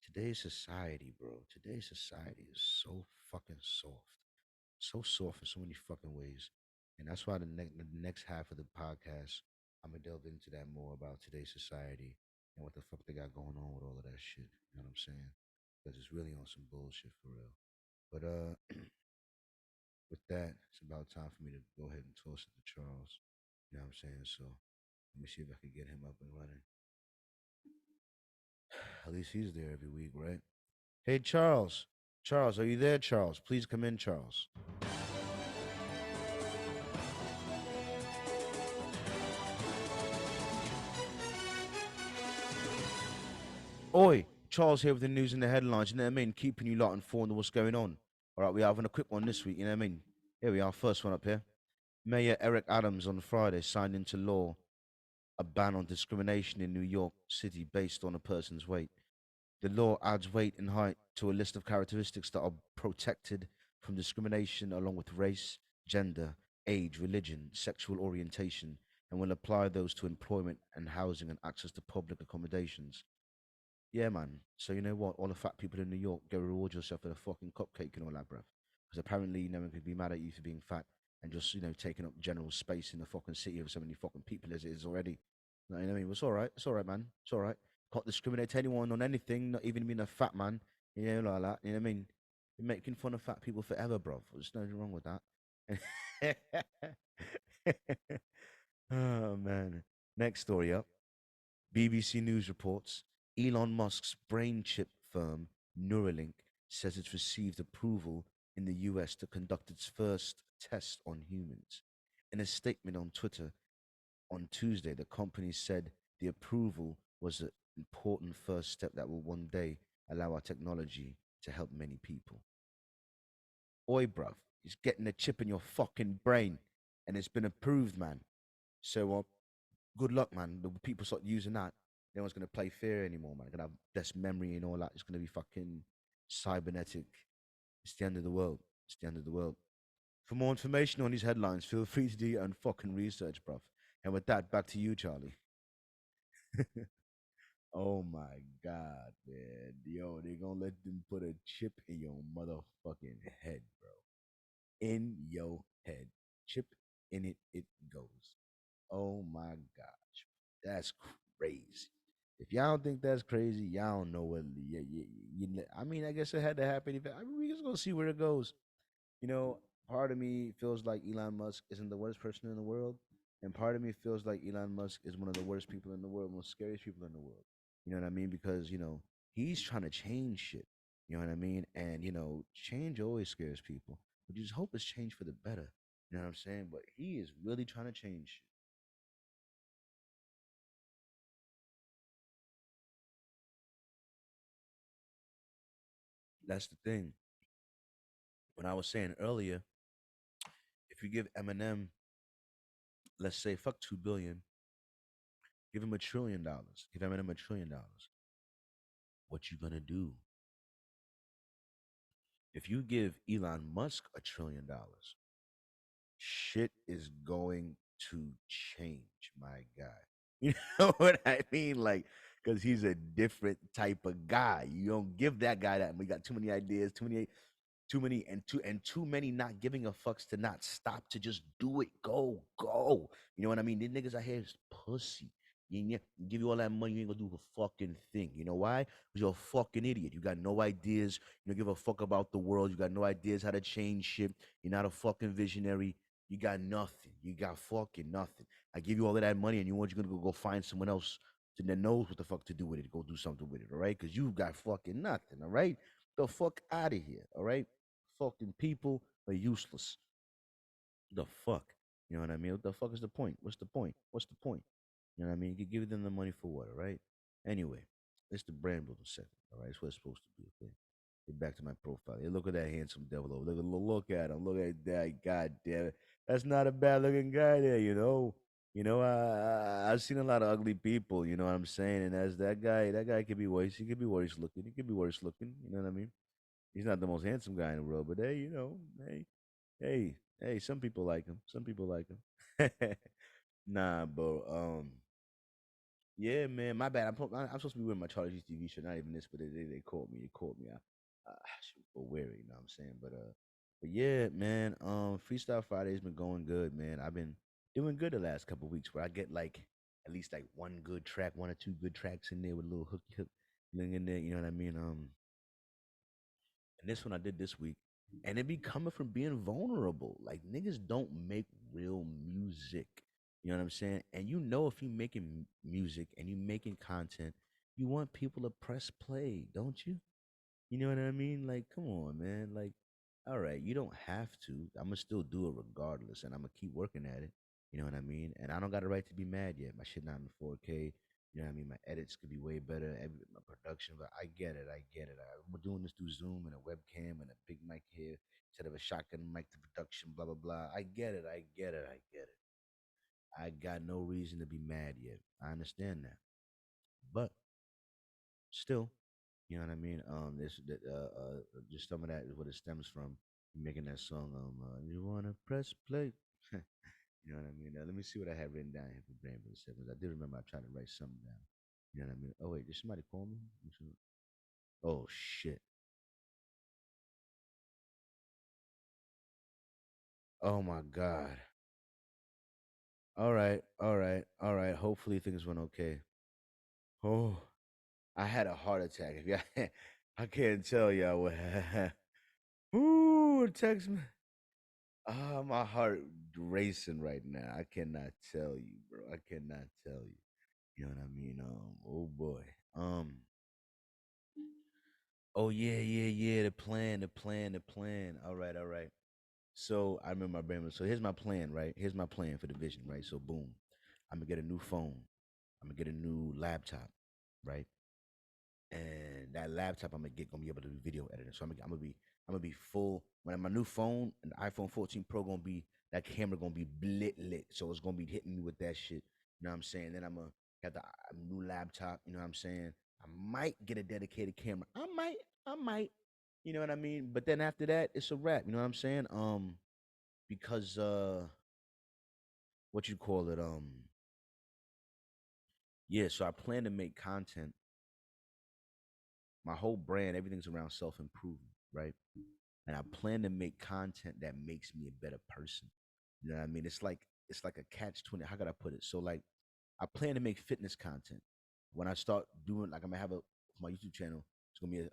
today's society, bro, today's society is so fucking soft. So soft in so many fucking ways. And that's why the next half of the podcast, I'm going to delve into that more about today's society and what the fuck they got going on with all of that shit. You know what I'm saying? Because it's really on some bullshit for real. But with that, it's about time for me to go ahead and toss it to Charles. You know what I'm saying? So let me see if I can get him up and running. At least he's there every week, right? Hey, Charles. Charles, are you there, Charles? Please come in, Charles. Oi, Charles here with the news and the headlines. You know what I mean? Keeping you lot informed of what's going on. All right, we are having a quick one this week. You know what I mean? Here we are, first one up here. Mayor Eric Adams on Friday signed into law a ban on discrimination in New York City based on a person's weight. The law adds weight and height to a list of characteristics that are protected from discrimination along with race, gender, age, religion, sexual orientation, and will apply those to employment and housing and access to public accommodations. Yeah, man. So you know what? All the fat people in New York, go reward yourself with a fucking cupcake and all that, bruv. Because apparently no one could be mad at you for being fat and just, taking up general space in the fucking city of so many fucking people as it is already. You know what I mean? It's all right. It's all right, man. It's all right. Can't discriminate anyone on anything, not even being a fat man. Like that. You know what I mean? You're making fun of fat people forever, bruv. There's nothing wrong with that. Oh, man. Next story up. BBC News reports Elon Musk's brain chip firm, Neuralink, says it's received approval in the US to conduct its first test on humans. In a statement on Twitter on Tuesday, the company said the approval was an important first step that will one day allow our technology to help many people. Oi, bruv, it's getting a chip in your fucking brain, and it's been approved, man. So, Good luck, man. The people start using that. No one's gonna play fair anymore, man. Gonna have best memory and all that. It's gonna be fucking cybernetic. It's the end of the world. It's the end of the world. For more information on these headlines, feel free to do your own fucking research, bruv. And with that, back to you, Charlie. Oh my god, man. Yo, they gonna let them put a chip in your motherfucking head, bro. In your head. Chip in it, it goes. Oh my gosh. That's crazy. If y'all don't think that's crazy, y'all don't know what. I mean, I guess it had to happen. I mean, we just gonna see where it goes. You know, part of me feels like Elon Musk isn't the worst person in the world, and part of me feels like Elon Musk is one of the worst people in the world, most scariest people in the world. You know what I mean? Because he's trying to change shit. You know what I mean? And change always scares people, but you just hope it's change for the better. You know what I'm saying? But he is really trying to change shit. That's the thing. When I was saying earlier, if you give Eminem, let's say, fuck 2 billion, give him $1 trillion, give Eminem $1 trillion, what you gonna do? If you give Elon Musk $1 trillion, shit is going to change, my guy. You know what I mean? Like, because he's a different type of guy. You don't give that guy that. We got too many ideas, too many not giving a fucks to not stop to just do it. Go, go. You know what I mean? These niggas out here is pussy. Give you all that money, you ain't gonna do a fucking thing. You know why? Because you're a fucking idiot. You got no ideas. You don't give a fuck about the world. You got no ideas how to change shit. You're not a fucking visionary. You got nothing. You got fucking nothing. I give you all of that money, and you're gonna go find someone else that knows what the fuck to do with it. Go do something with it, all right? Because you got fucking nothing, all right? The fuck out of here, all right? Fucking people are useless. The fuck? You know what I mean? What the fuck is the point? What's the point? What's the point? You know what I mean? You give them the money for what, all right? Anyway, it's the brand building segment, all right? It's what it's supposed to be, okay? Get back to my profile. Hey, look at that handsome devil over. Look at him. Look at that. God damn it. That's not a bad looking guy there, you know. I've seen a lot of ugly people, you know what I'm saying? And as that guy could be worse. He could be worse looking. He could be worse looking. You know what I mean? He's not the most handsome guy in the world, but hey, hey, some people like him. Some people like him. Nah, bro. Yeah, man, my bad. I'm supposed to be wearing my CharlieGtv shirt. Not even this, but they caught me. They caught me. I should go wear it. You know what I'm saying? But yeah, man. Freestyle Friday's been going good, man. I've been doing good the last couple weeks, where I get like at least like one good track, one or two good tracks in there with a little hooky hook thing in there. You know what I mean? And this one I did this week, and it be coming from being vulnerable. Like niggas don't make real music. You know what I'm saying? And if you making music and you making content, you want people to press play, don't you? You know what I mean? Like, come on, man. Like, all right, you don't have to. I'm gonna still do it regardless, and I'm gonna keep working at it. You know what I mean? And I don't got a right to be mad yet. My shit not in 4K. You know what I mean? My edits could be way better. My production, but I get it. I get it. I'm doing this through Zoom and a webcam and a big mic here instead of a shotgun mic to production. Blah blah blah. I get it. I get it. I get it. I got no reason to be mad yet. I understand that, but still, you know what I mean? Just some of that is what it stems from. Making that song, you wanna press play. You know what I mean? Let me see what I have written down here for Brand for the Sevens. I did remember I tried to write something down. You know what I mean? Oh wait, did somebody call me? Oh shit. Oh my god. All right, all right, all right. Hopefully things went okay. Oh, I had a heart attack. If y'all, I can't tell y'all what. Ooh, text me. Ah, my heart racing right now. I cannot tell you, bro. I cannot tell you. You know what I mean? Oh boy. Um, oh yeah, yeah, yeah. The plan. All right, all right. So I remember my brain. So here's my plan, right? Here's my plan for the vision, right? So boom, I'm gonna get a new phone. I'm gonna get a new laptop, right? And that laptop gonna be able to do video editing. So I'm gonna be full. When my new phone, an iPhone 14 Pro, gonna be that camera gonna be lit. So it's gonna be hitting me with that shit. You know what I'm saying? Then I'm gonna get the new laptop. You know what I'm saying? I might get a dedicated camera. I might. You know what I mean? But then after that, it's a wrap. You know what I'm saying? Because what you call it? Yeah. So I plan to make content. My whole brand, everything's around self improvement, right? And I plan to make content that makes me a better person. You know what I mean? It's like a catch 20. How could I put it? So like I plan to make fitness content. When I start doing like I'm gonna have a my YouTube channel, it's gonna be a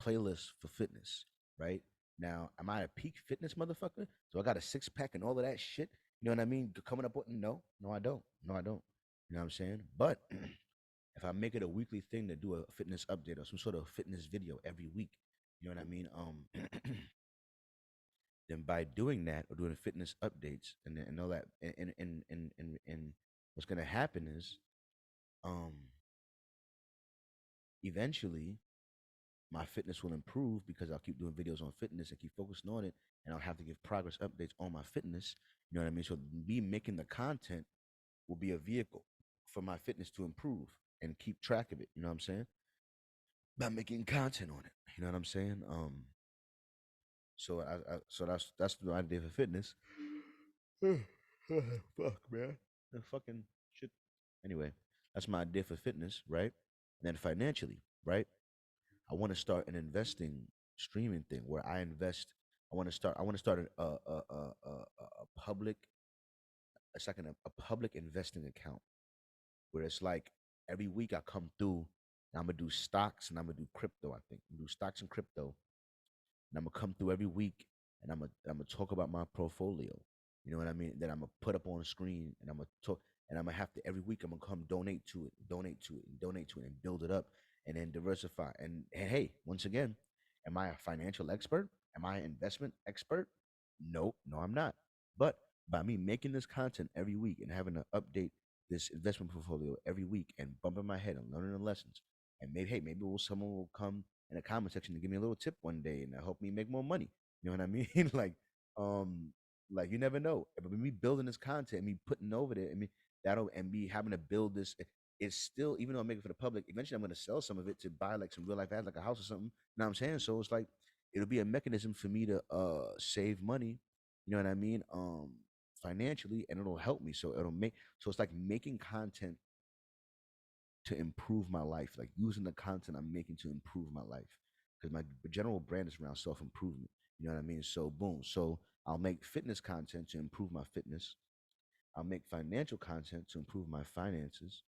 playlist for fitness, right? Now, am I a peak fitness motherfucker? So I got a six pack and all of that shit. You know what I mean? Coming up with no, I don't. No, I don't. You know what I'm saying? But if I make it a weekly thing to do a fitness update or some sort of fitness video every week, you know what I mean? Then by doing that or doing fitness updates and all that, and what's gonna happen is, um, eventually my fitness will improve because I'll keep doing videos on fitness and keep focusing on it, and I'll have to give progress updates on my fitness. You know what I mean? So me making the content will be a vehicle for my fitness to improve and keep track of it. You know what I'm saying? By making content on it. You know what I'm saying? So that's the idea for fitness. Fuck, man. The fucking shit. Anyway, that's my idea for fitness, right? And then financially, right? I want to start an investing streaming thing where I invest. I want to start a public. It's like a public investing account where it's like every week I come through and I'm gonna do stocks and I'm gonna do crypto. I think I'm gonna do stocks and crypto, and I'm gonna come through every week and I'm gonna talk about my portfolio. You know what I mean? Then I'm gonna put up on the screen and I'm gonna talk and I'm gonna have to every week I'm gonna come donate to it, donate to it, and donate to it, and build it up, and then diversify. And hey, once again, am I a financial expert? Am I an investment expert? Nope, no, I'm not. But by me making this content every week and having to update this investment portfolio every week and bumping my head and learning the lessons, and maybe hey, maybe someone will come in the comment section to give me a little tip one day and help me make more money. You know what I mean? Um, like you never know. But me building this content, me putting over there, I mean that'll and me having to build this. It's still, even though I'm making it for the public, eventually I'm gonna sell some of it to buy like some real life ads, like a house or something. You know what I'm saying? So it's like it'll be a mechanism for me to save money. You know what I mean? Financially, and it'll help me. So it'll make so it's like making content to improve my life, like using the content I'm making to improve my life. Because my general brand is around self improvement. You know what I mean? So, boom. So, I'll make fitness content to improve my fitness. I'll make financial content to improve my finances.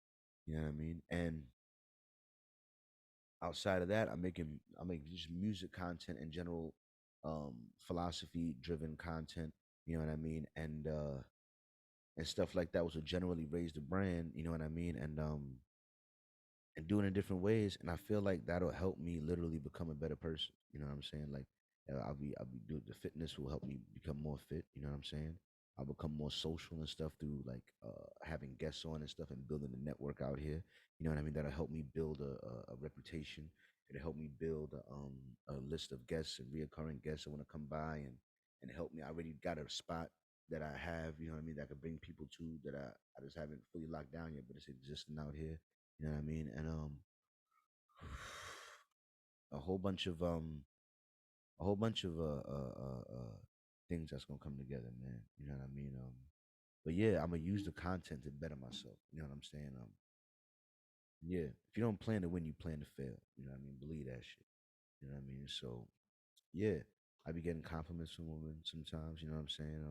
You know what I mean? And outside of that, I make just music content and general philosophy driven content. You know what I mean? And stuff like that, which will generally raise the brand. You know what I mean? And doing it in different ways. And I feel like that'll help me literally become a better person. You know what I'm saying? Like I'll be doing the fitness will help me become more fit. You know what I'm saying? I'll become more social and stuff through like having guests on and stuff and building a network out here. You know what I mean? That'll help me build a reputation. It'll help me build a list of guests and reoccurring guests that want to come by and help me. I already got a spot that I have, you know what I mean, that I could bring people to that I just haven't fully locked down yet, but it's existing out here. You know what I mean? And a whole bunch of a whole bunch of things that's gonna come together, man. You know what I mean? But yeah, I'm gonna use the content to better myself. You know what I'm saying? Yeah. If you don't plan to win, you plan to fail. You know what I mean? Believe that shit. You know what I mean? So yeah, I be getting compliments from women sometimes. You know what I'm saying?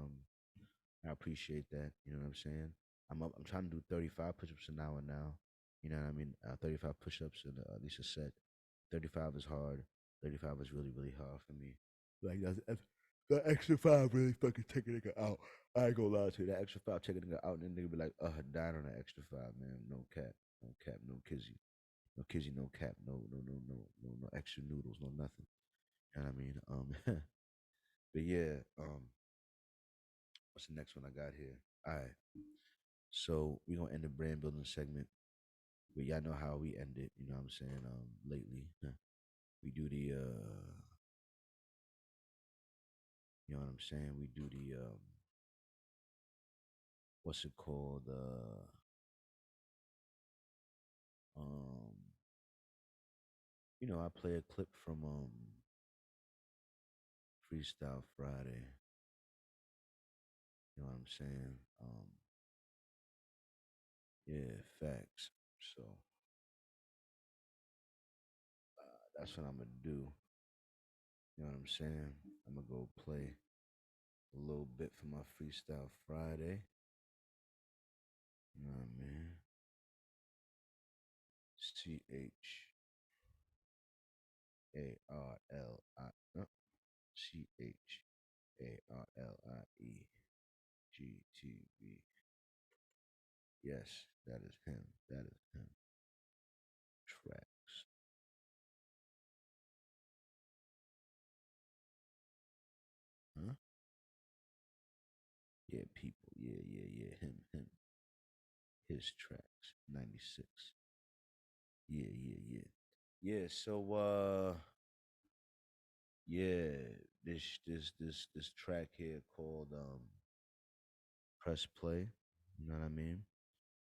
I appreciate that. You know what I'm saying? I'm trying to do 35 push-ups an hour now. You know what I mean? 35 push-ups and at least a set. 35 is hard. 35 is really, really hard for me. Like that extra five really fucking take a nigga out. I ain't gonna lie to you. That extra five take a nigga out, and then nigga be like, dying on that extra five, man. No cap. No cap. No kizzy. No kizzy, no cap. No extra noodles, no nothing. You know what I mean? But yeah, what's the next one I got here? All right. So we gonna end the brand building segment. But y'all know how we end it, you know what I'm saying? Lately. We do the you know what I'm saying? We do the what's it called? I play a clip from Freestyle Friday. You know what I'm saying? Yeah, facts. So that's what I'm gonna do. You know what I'm saying? I'm gonna go play a little bit for my Freestyle Friday. You know what I mean? CharlieGtv. Yes, that is him. That is him. Tracks. Huh? Yeah, people. Yeah. Him. His tracks. 96. Yeah. Yeah, so yeah, this track here called Press Play. You know what I mean?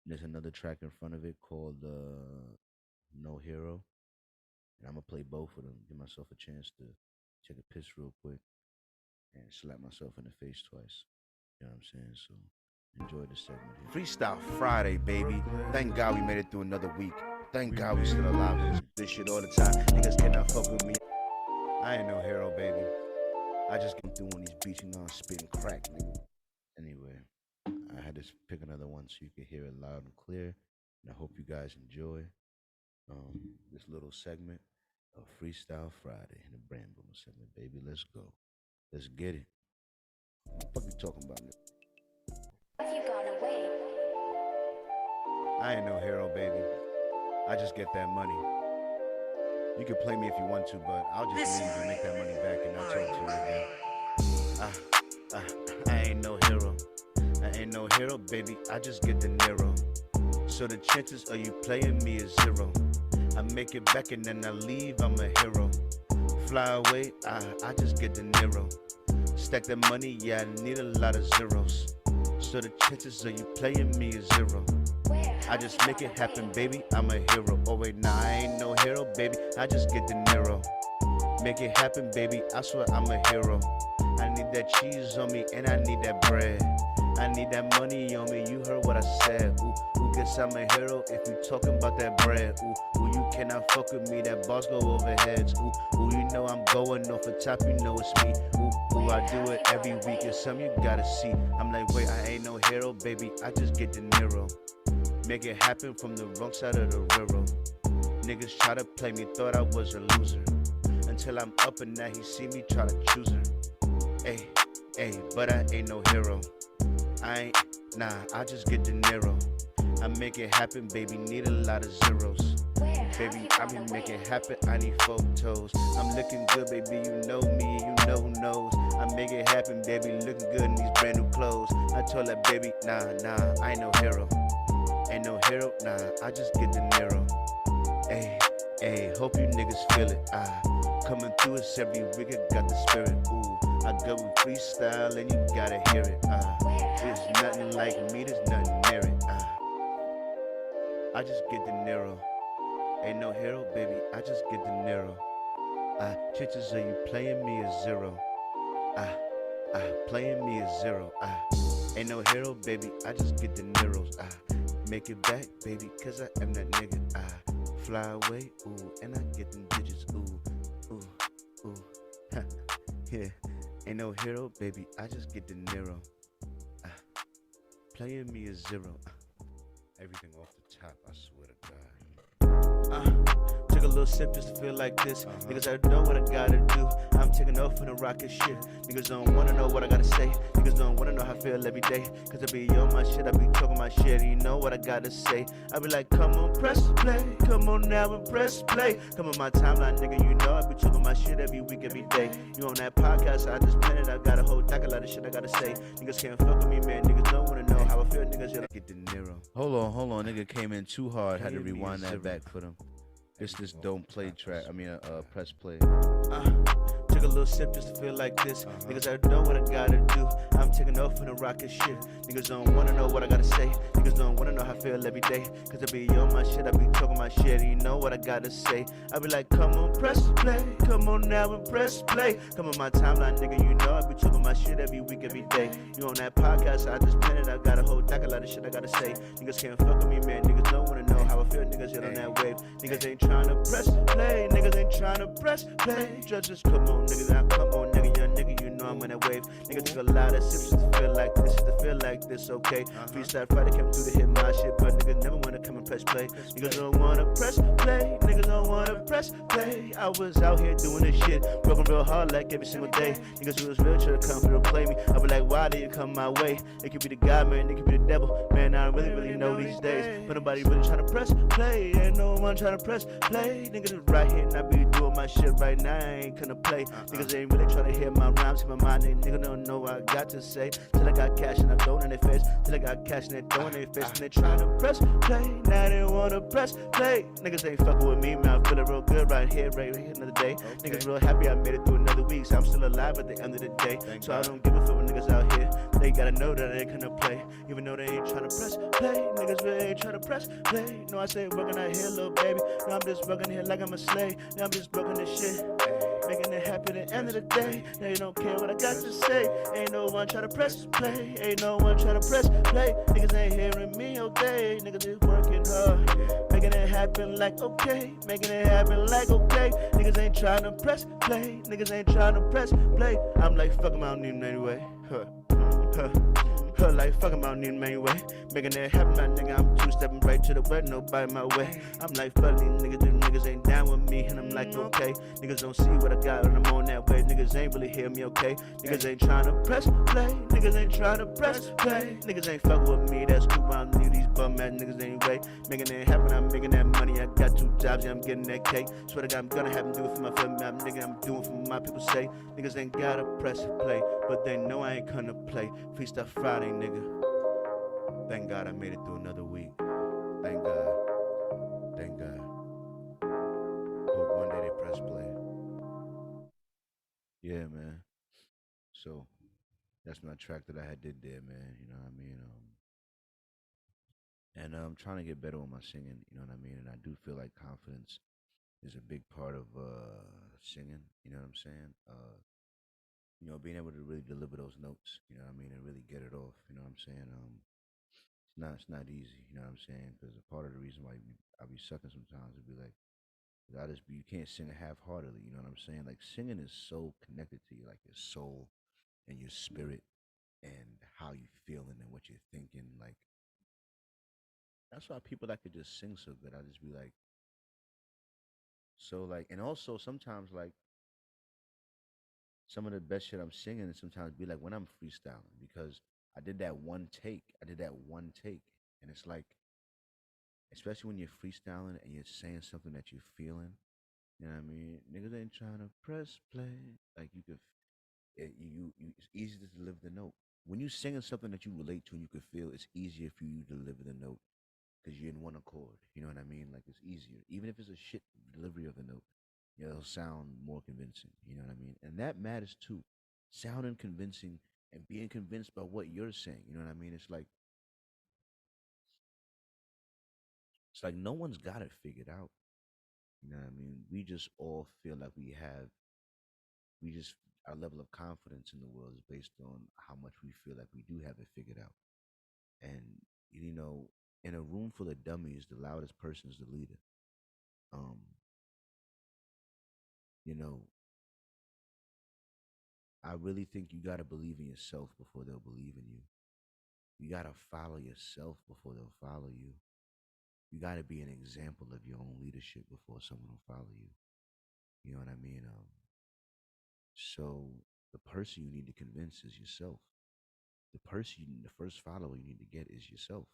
There's another track in front of it called No Hero. And I'm gonna play both of them, give myself a chance to take a piss real quick and slap myself in the face twice. You know what I'm saying? So enjoy this segment here. Freestyle Friday, baby. Thank God we made it through another week. Thank God we still alive. This shit all the time. Niggas cannot fuck with me. I ain't no hero, baby. I just get through on these beats, I'm spitting crack, nigga. Anyway, I had to pick another one so you can hear it loud and clear. And I hope you guys enjoy this little segment of Freestyle Friday in the Brand Boomer segment, baby. Let's go. Let's get it. What the fuck you talking about, nigga? Have you gone away? I ain't no hero, baby. I just get that money. You can play me if you want to, but I'll just leave and make that money back and not talk to you again. I ain't no hero. I ain't no hero, baby. I just get the Nero. So the chances of you playing me is zero. I make it back and then I leave, I'm a hero. Fly away, I just get the Nero. Stack that money, yeah, I need a lot of zeros. So the chances of you playing me is zero. I just make it happen, baby, I'm a hero. Oh wait, nah, I ain't no hero, baby, I just get the Nero. Make it happen, baby, I swear I'm a hero. I need that cheese on me and I need that bread. I need that money on me, you heard what I said. Ooh, guess I'm a hero if you talking about that bread. Ooh, you cannot fuck with me, that boss go over heads. Ooh, you know I'm going off the top, you know it's me. Ooh, I do it every week, it's something you gotta see. I'm like, wait, I ain't no hero, baby, I just get the Nero. Make it happen from the wrong side of the railroad. Niggas try to play me, thought I was a loser. Until I'm up and now he see me try to choose her. Ayy, but I ain't no hero. I just get the Nero. I make it happen, baby, need a lot of zeros. Baby, I be making it happen, I need photos. I'm looking good, baby, you know me, you know who knows. I make it happen, baby, looking good in these brand new clothes. I told that baby, nah, I ain't no hero. Ain't no hero, nah, I just get the Nero. Ayy, hope you niggas feel it. Coming through us every week, I got the spirit. Ooh, I go with freestyle and you gotta hear it. There's nothing like me, there's nothing near it. I just get the Nero. Ain't no hero, baby, I just get the Nero. Chances of you playing me is zero. Playing me is zero. Ain't no hero, baby, I just get the Neros. Make it back, baby, cause I am that nigga. Fly away, ooh, and I get them digits, ooh. Yeah, ain't no hero, baby, I just get the Nero. Playing me is zero. Everything off the top, I swear to God. Took a little sip just to feel like this. Niggas I know what I gotta do. I'm taking off from the rocket shit. Niggas don't wanna know what I gotta say. Niggas don't wanna know how I feel every day. Cause I be on my shit, I be talking my shit. You know what I gotta say. I be like, come on, press play. Come on now and press play. Come on my timeline, nigga, you know I be talking my shit every week, every day. You on that podcast, I just planned it. I got a whole doc, a lot of shit I gotta say. Niggas can't fuck with me, man. Niggas don't wanna know how I feel. Niggas just get the Nero. Hold on, nigga came in too hard. Had to rewind that back for them. This don't play track. I mean, press play. Uh, Took a little sip just to feel like this. Niggas already know what I gotta do. I'm taking off from the rocket shit. Niggas don't wanna know what I gotta say. Niggas don't wanna know how I feel every day. Cause I be on my shit, I be talking my shit. And you know what I gotta say. I be like, come on, press play. Come on now and press play. Come on my timeline, nigga. You know I be talking my shit every week, every day. You on that podcast, I just penned it. I got a whole deck, a lot of shit I gotta say. Niggas can't fuck with me, man. Niggas don't wanna know how I feel. Niggas hit on that wave. Niggas ain't tryna press play. Niggas ain't tryna press play. Just come on, niggas. Now come on, nigga. Young nigga, you know I'm on that wave. Nigga took a lot of sips just to feel like this. Just to feel like this, okay? Freestyle Friday came through to hit my shit. But niggas never wanna come and press play. Niggas don't wanna press play. Niggas don't wanna press play. I was out here doing this shit. Working real hard like every single day. Niggas who was real try to come here to play me. I be like, why did you come my way? It could be the God, man. It could be the devil. Man, I don't really know these days. But nobody really tryna press play. Ain't no one tryna press play. Niggas is right here and I be doing my shit right now. I ain't gonna play. Niggas ain't really tryna hear my rhymes in my mind. They nigga don't know what I got to say. Till I got cash and I throw it in their face. Till I got cash and they throw it in their face. And they tryna press play. Now they wanna press play. Niggas ain't fucking with me, man. I'm feeling real good right here another day. Niggas real happy I made it through another week. So I'm still alive at the end of the day. So I don't give a fuck with niggas out here. They gotta know that they gonna play. Even though they ain't tryna press play. Niggas really ain't tryna press play. No, I say working out here, little baby. No, I'm just working here like I'm a slave. Now I'm just working this shit. Making it happen at the end of the day. They don't care what I got to say. Ain't no one tryna press play. Ain't no one tryna press play. Niggas ain't hearing me all day. Niggas is working hard. Making it happen like okay. Making it happen like okay. Niggas ain't tryna press play. Niggas ain't tryna press play. I'm like, fuck 'em, I don't need 'em anyway. Like fuck 'em, I don't need 'em anyway. Making it happen, my nigga. I'm two-stepping right to the wet, nobody my way. I'm like, fuck these niggas, these niggas ain't down with me. And I'm like, okay. Niggas don't see what I got and I'm on that way. Niggas ain't really hear me, okay. Niggas ain't tryna press play. Niggas ain't tryna press play. Niggas ain't fucking with me, that's cool. I don't need these bum ass niggas anyway. Making it happen, I'm making that money. I got 2 jobs, yeah, I'm getting that cake. Swear to God, I'm gonna have to do it for my family. I'm nigga, I'm doing for my people say. Niggas ain't gotta press play, but they know I ain't gonna play. Freestyle Friday, nigga. Thank God I made it through another week. Thank God. Thank God. Hope one day they press play. Yeah, man. So that's my track that I had did there, man. You know what I mean? And I'm trying to get better with my singing. You know what I mean? And I do feel like confidence is a big part of singing. You know what I'm saying? Being able to really deliver those notes. You know what I mean? And really get it off. You know what I'm saying? It's not easy. You know what I'm saying? Because a part of the reason why I be sucking sometimes would be like, you can't sing half-heartedly. You know what I'm saying? Like singing is so connected to you, like your soul and your spirit and how you feeling and what you're thinking. Like that's why people that could just sing so good, I just be like, so like, and also sometimes like some of the best shit I'm singing and sometimes be like when I'm freestyling because I did that one take. I did that one take, and it's like, especially when you're freestyling and you're saying something that you're feeling. You know what I mean? Niggas ain't trying to press play. Like you could, it's easy to deliver the note. When you singing something that you relate to and you could feel, it's easier for you to deliver the note because you're in one accord. You know what I mean? Like it's easier, even if it's a shit delivery of the note. It'll sound more convincing. You know what I mean? And that matters too. Sounding convincing and being convinced by what you're saying. You know what I mean? It's like no one's got it figured out. You know what I mean? We just all feel like we just our level of confidence in the world is based on how much we feel like we do have it figured out. And you know, in a room full of dummies, the loudest person is the leader. Um, you know, I really think you gotta believe in yourself before they'll believe in you. You gotta follow yourself before they'll follow you. You gotta be an example of your own leadership before someone will follow you. You know what I mean? So the person you need to convince is yourself. The first follower you need to get is yourself.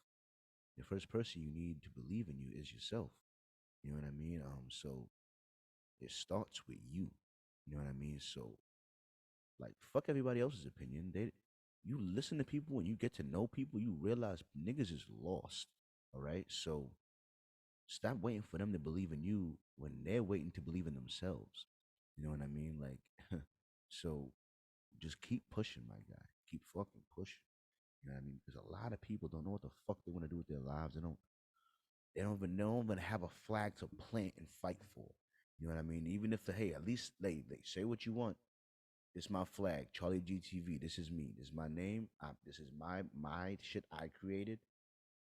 The first person you need to believe in you is yourself. You know what I mean? So it starts with you. You know what I mean? So like fuck everybody else's opinion. You listen to people and you get to know people, you realize niggas is lost. All right. So Stop waiting for them to believe in you when they're waiting to believe in themselves. You know what I mean? Like, so just keep pushing, my guy. Keep fucking pushing. You know what I mean? Because a lot of people don't know what the fuck they want to do with their lives. They don't even have a flag to plant and fight for. You know what I mean? Even if hey, at least they say what you want. This my flag, CharlieGtv. This is me. This is my name. This is my shit I created.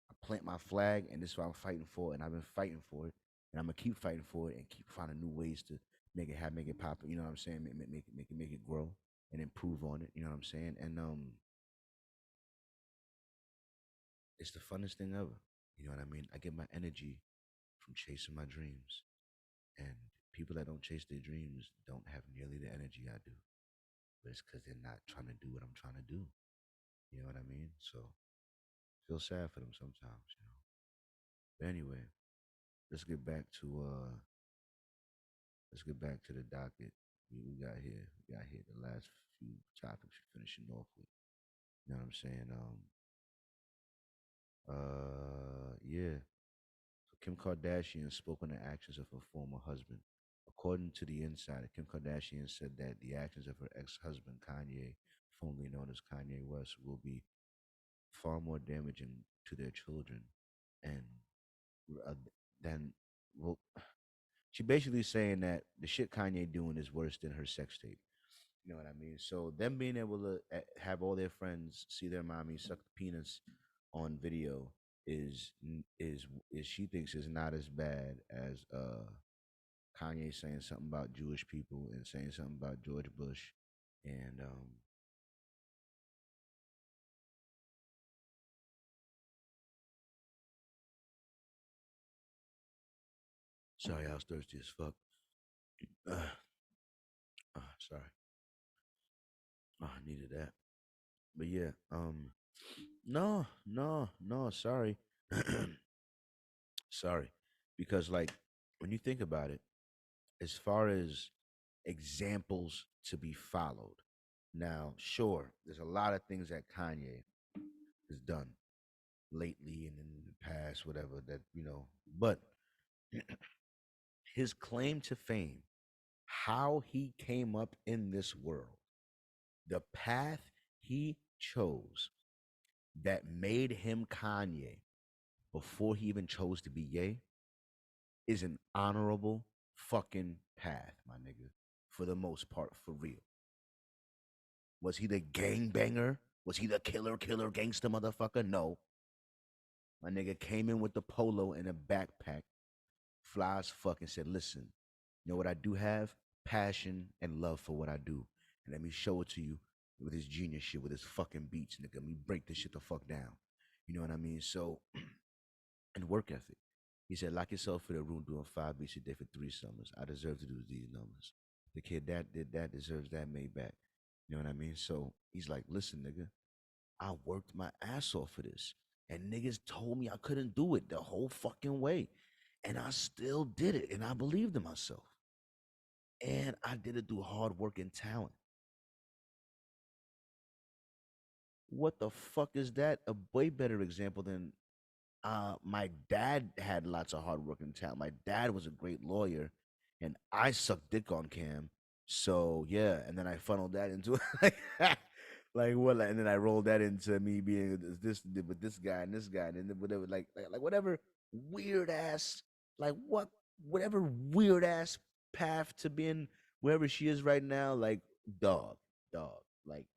I plant my flag, and this is what I'm fighting for, and I've been fighting for it, and I'm gonna keep fighting for it, and keep finding new ways to make it happen, make it pop. You know what I'm saying? Make it grow and improve on it. You know what I'm saying? And it's the funnest thing ever. You know what I mean? I get my energy from chasing my dreams, and people that don't chase their dreams don't have nearly the energy I do. But it's because they're not trying to do what I'm trying to do. You know what I mean? So feel sad for them sometimes. But anyway, let's get back to let's get back to the docket. We got here the last few topics we're finishing off with. You know what I'm saying? Yeah. So Kim Kardashian spoke on the actions of her former husband. According to the Insider, Kim Kardashian said that the actions of her ex-husband Kanye, formerly known as Kanye West, will be far more damaging to their children and uh, than well, she basically saying that the shit Kanye doing is worse than her sex tape. You know what I mean? So them being able to have all their friends see their mommy suck the penis on video is she thinks is not as bad as Kanye saying something about Jewish people and saying something about George Bush and sorry, I was thirsty as fuck. Sorry, I needed that. But yeah, no, no, no, sorry. Sorry. Because like when you think about it, as far as examples to be followed, now sure, there's a lot of things that Kanye has done lately and in the past, whatever that, but his claim to fame, how he came up in this world, the path he chose that made him Kanye before he even chose to be Ye is an honorable fucking path, my nigga. For the most part, for real. Was he the gangbanger? Was he the killer gangster motherfucker? No. My nigga came in with the polo and a backpack, fly as fuck, and said, listen, you know what I do have? Passion and love for what I do. And let me show it to you with his genius shit, with his fucking beats, nigga. Let me break this shit the fuck down. You know what I mean? So, and work ethic. He said, lock yourself in a room doing 5 beats a day for 3 summers. I deserve to do these numbers. The kid that did that deserves that made back. You know what I mean? So he's like, listen, nigga, I worked my ass off for this. And niggas told me I couldn't do it the whole fucking way. And I still did it. And I believed in myself. And I did it through hard work and talent. What the fuck is that? A way better example than my dad had lots of hard work and talent. My dad was a great lawyer, and I sucked dick on cam. So yeah, and then I funneled that into like what, and then I rolled that into me being this with this guy and this guy, and then whatever, like whatever weird ass, like whatever weird ass path to being wherever she is right now, like dog, dog, like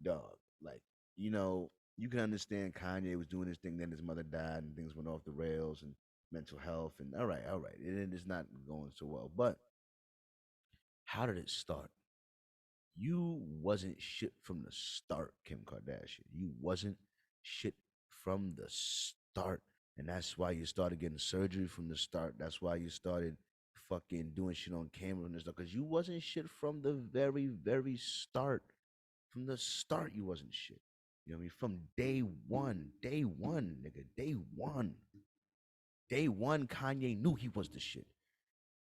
dog, like you know, you can understand Kanye was doing his thing, then his mother died, and things went off the rails, and mental health, and all right, it is not going so well. But how did it start? You wasn't shit from the start, Kim Kardashian. You wasn't shit from the start, and that's why you started getting surgery from the start. That's why you started fucking doing shit on camera and stuff, because you wasn't shit from the very, very start. From the start, you wasn't shit. You know what I mean? From day one, nigga, day one, Kanye knew he was the shit,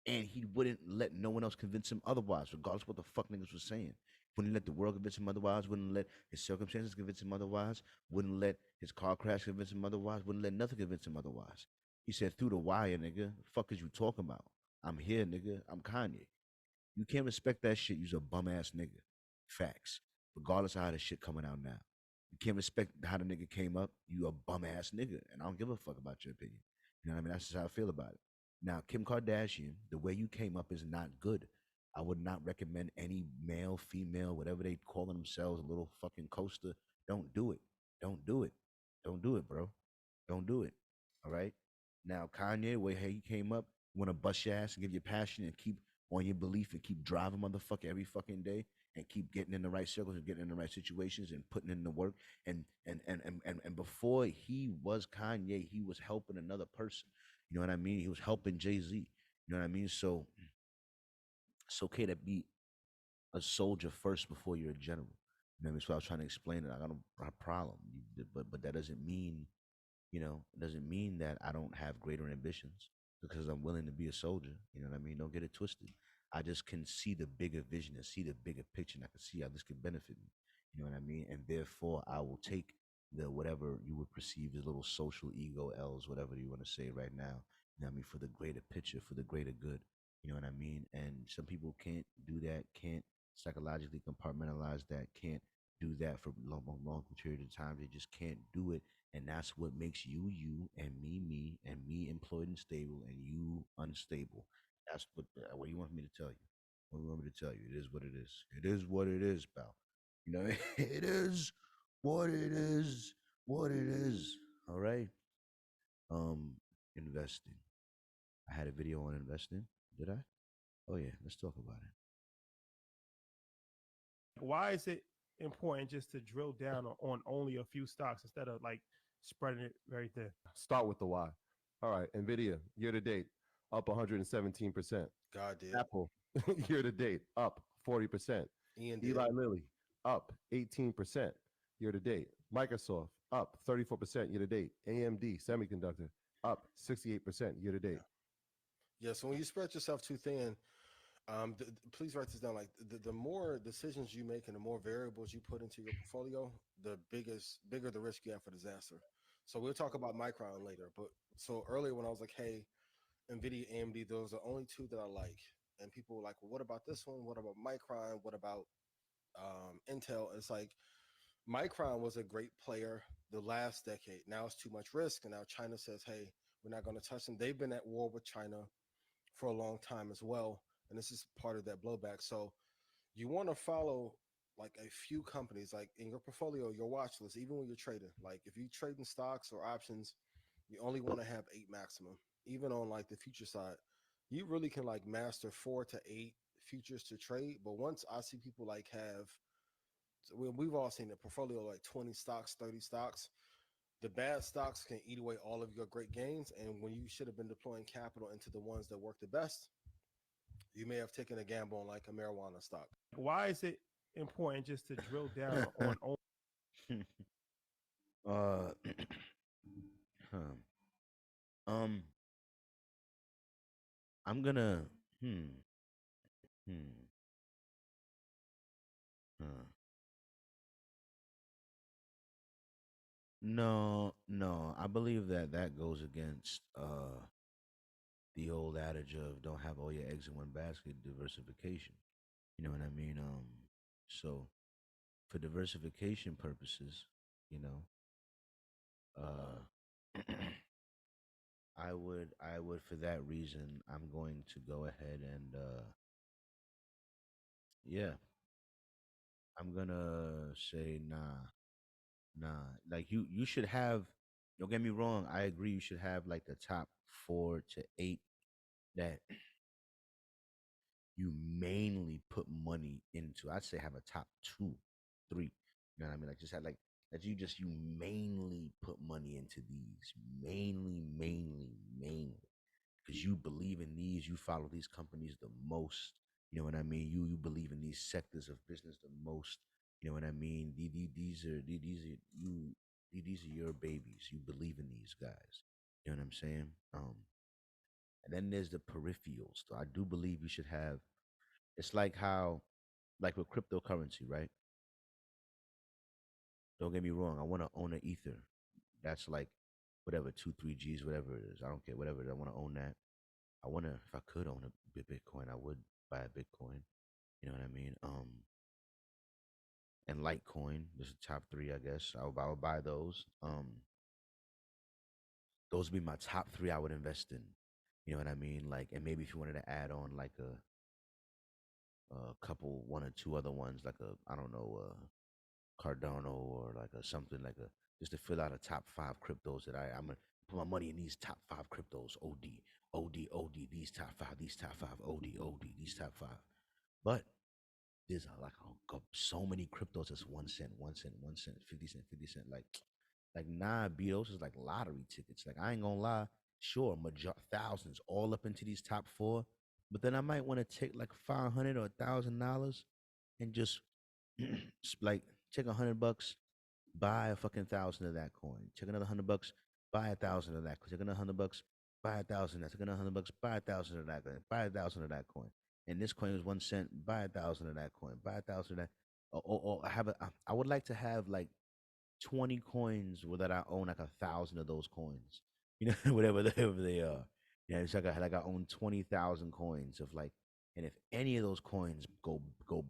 and he wouldn't let no one else convince him otherwise, regardless of what the fuck niggas was saying. Wouldn't let the world convince him otherwise. Wouldn't let his circumstances convince him otherwise. Wouldn't let his car crash convince him otherwise. Wouldn't let nothing convince him otherwise. He said, through the wire, nigga. Fuck is you talking about? I'm here, nigga. I'm Kanye. You can't respect that shit. You's a bum ass nigga. Facts. Regardless of how the shit coming out now. You can't respect how the nigga came up. You a bum ass nigga. And I don't give a fuck about your opinion. You know what I mean? That's just how I feel about it. Now, Kim Kardashian, the way you came up is not good. I would not recommend any male, female, whatever they calling themselves, a little fucking coaster. Don't do it. Don't do it. Don't do it, bro. Don't do it. All right. Now, Kanye, way hey, you came up, you want to bust your ass and give your passion and keep on your belief and keep driving motherfucker every fucking day and keep getting in the right circles and getting in the right situations and putting in the work. And before he was Kanye, he was helping another person. You know what I mean? He was helping Jay-Z. You know what I mean? So it's okay to be a soldier first before you're a general. You know what I mean? So I was trying to explain it. I got a problem. But that doesn't mean, it doesn't mean that I don't have greater ambitions because I'm willing to be a soldier. You know what I mean? Don't get it twisted. I just can see the bigger vision and see the bigger picture, and I can see how this could benefit me. You know what I mean? And therefore, I will take the whatever you would perceive as little social ego L's, whatever you want to say right now. You know what I mean? For the greater picture, for the greater good. You know what I mean? And some people can't do that, can't psychologically compartmentalize that, can't do that for long period of time. They just can't do it, and that's what makes you you and me and me employed and stable and you unstable. That's what you want me to tell you. What do you want me to tell you? It is what it is. It is what it is, pal. You know, it is what it is. What it is. All right. Um, Investing. I had a video on investing. Did I? Oh yeah. Let's talk about it. Why is it important just to drill down on only a few stocks instead of like spreading it very thin? Start with the why. All right, Nvidia year to date up 117%. God did. Apple year to date up 40%. Ian did. Eli Lilly up 18% year to date. Microsoft up 34% year to date. AMD Semiconductor up 68% year to date. Yeah. So when you spread yourself too thin, please write this down. Like the more decisions you make and the more variables you put into your portfolio, the bigger the risk you have for disaster. So we'll talk about Micron later. But so earlier when I was like, hey, NVIDIA, AMD, those are the only two that I like. And people were like, well, what about this one? What about Micron? What about Intel? It's like Micron was a great player the last decade. Now it's too much risk. And now China says, hey, we're not going to touch them. They've been at war with China for a long time as well. And this is part of that blowback. So you want to follow like a few companies, like in your portfolio, your watch list, even when you're trading. Like if you trade in stocks or options, you only want to have 8 maximum. Even on like the future side, you really can like master 4 to 8 futures to trade. But once I see people like have, we've all seen a portfolio like 20 stocks, 30 stocks. The bad stocks can eat away all of your great gains. And when you should have been deploying capital into the ones that work the best, you may have taken a gamble on like a marijuana stock. Why is it important just to drill down on only? uh, um, I'm gonna hmm. Huh. No, no. I believe that that goes against the old adage of don't have all your eggs in one basket, diversification. You know what I mean? So for diversification purposes, you know, uh I would for that reason I'm going to go ahead and yeah, I'm gonna say nah. Like you should have, don't get me wrong, I agree you should have like the top 4 to 8 that you mainly put money into. I'd say have a top 2, 3. You know what I mean? Like just have like that you mainly put money into these. Mainly. Because you believe in these, you follow these companies the most. You know what I mean? You believe in these sectors of business the most. You know what I mean? These are your babies. You believe in these guys. You know what I'm saying? And then there's the peripherals. So I do believe you should have. It's like how, like with cryptocurrency, right? Don't get me wrong. I want to own an ether. That's like whatever, 2, 3 Gs, whatever it is. I don't care, whatever it is. I want to own that. I want to, if I could own a Bitcoin, I would buy a Bitcoin. You know what I mean? And Litecoin, there's the top three, I guess. I would buy those. Those would be my top three I would invest in. You know what I mean? Like, and maybe if you wanted to add on like a couple, one or two other ones, like I don't know, Cardano or like a something like a, just to fill out a top 5 cryptos that I'm gonna put my money in these top 5 cryptos. OD, these top five, OD, these top 5. But there's so many cryptos that's 1 cent, 1 cent, 1 cent, 50 cent, 50 cent. Like nah, B, those is like lottery tickets. Like I ain't gonna lie, sure, thousands all up into these top 4, but then I might want to take like $500 or $1,000 and just like take $100, buy a fucking 1,000 of that coin. Take another $100, buy 1,000 of that. Take another $100, buy 1,000. Take another $100, buy 1,000 of that. Buy 1,000 of that coin. And this coin is 1 cent. Buy 1,000 of that coin. Buy 1,000 of that. Or I would like to have like 20 coins where that I own like 1,000 of those coins. You know, whatever they are. Yeah, it's like I own 20,000 coins of like, and if any of those coins go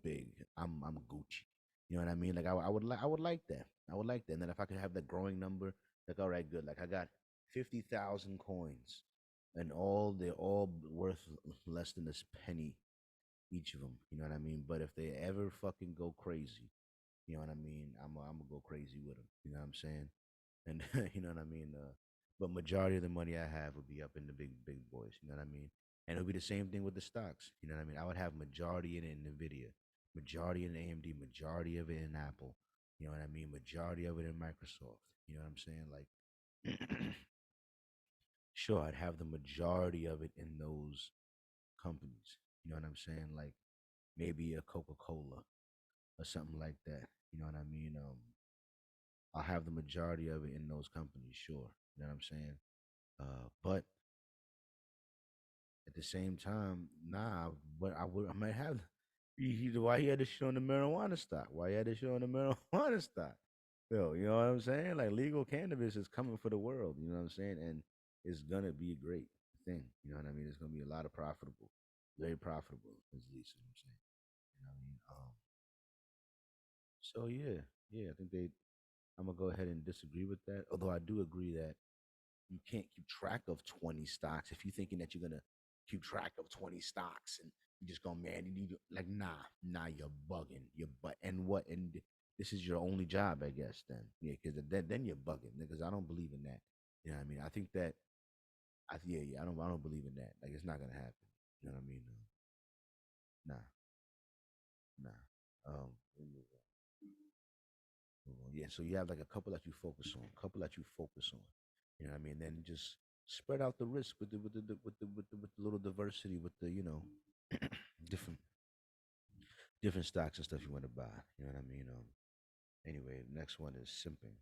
big, I'm Gucci. You know what I mean? Like I would like that. I would like that. And then if I could have that growing number, like all right, good. Like I got 50,000 coins, and they're all worth less than this penny each of them. You know what I mean? But if they ever fucking go crazy, you know what I mean? I'm gonna go crazy with them. You know what I'm saying? And you know what I mean? But majority of the money I have would be up in the big boys. You know what I mean? And it'll be the same thing with the stocks. You know what I mean? I would have majority in it in Nvidia, majority in AMD, majority of it in Apple. You know what I mean? Majority of it in Microsoft. You know what I'm saying? Like, sure, I'd have the majority of it in those companies. You know what I'm saying? Like maybe a Coca-Cola or something like that. You know what I mean? I'll have the majority of it in those companies, sure. You know what I'm saying? But at the same time, nah. But I might have. Why he had to show on the marijuana stock? Why he had to show on the marijuana stock? Yo, you know what I'm saying? Like legal cannabis is coming for the world. You know what I'm saying? And it's gonna be a great thing. You know what I mean? It's gonna be a lot of profitable, very profitable. At least, you know what I'm saying? You know what I mean? So yeah, I think I'm gonna go ahead and disagree with that. Although I do agree that you can't keep track of 20 stocks. If you're thinking that you're gonna keep track of 20 stocks and you just go, man, you need to, like, nah, you're bugging. And what? And this is your only job, I guess. Then, yeah, because then you're bugging. Because I don't believe in that. You know what I mean? I think that, I don't believe in that. Like, it's not gonna happen. You know what I mean? Nah, nah. We'll move on. Yeah, so you have like a couple that you focus on, You know what I mean? Then just spread out the risk with the little diversity, with the different stocks and stuff you want to buy. You know what I mean? Anyway, the next one is simping.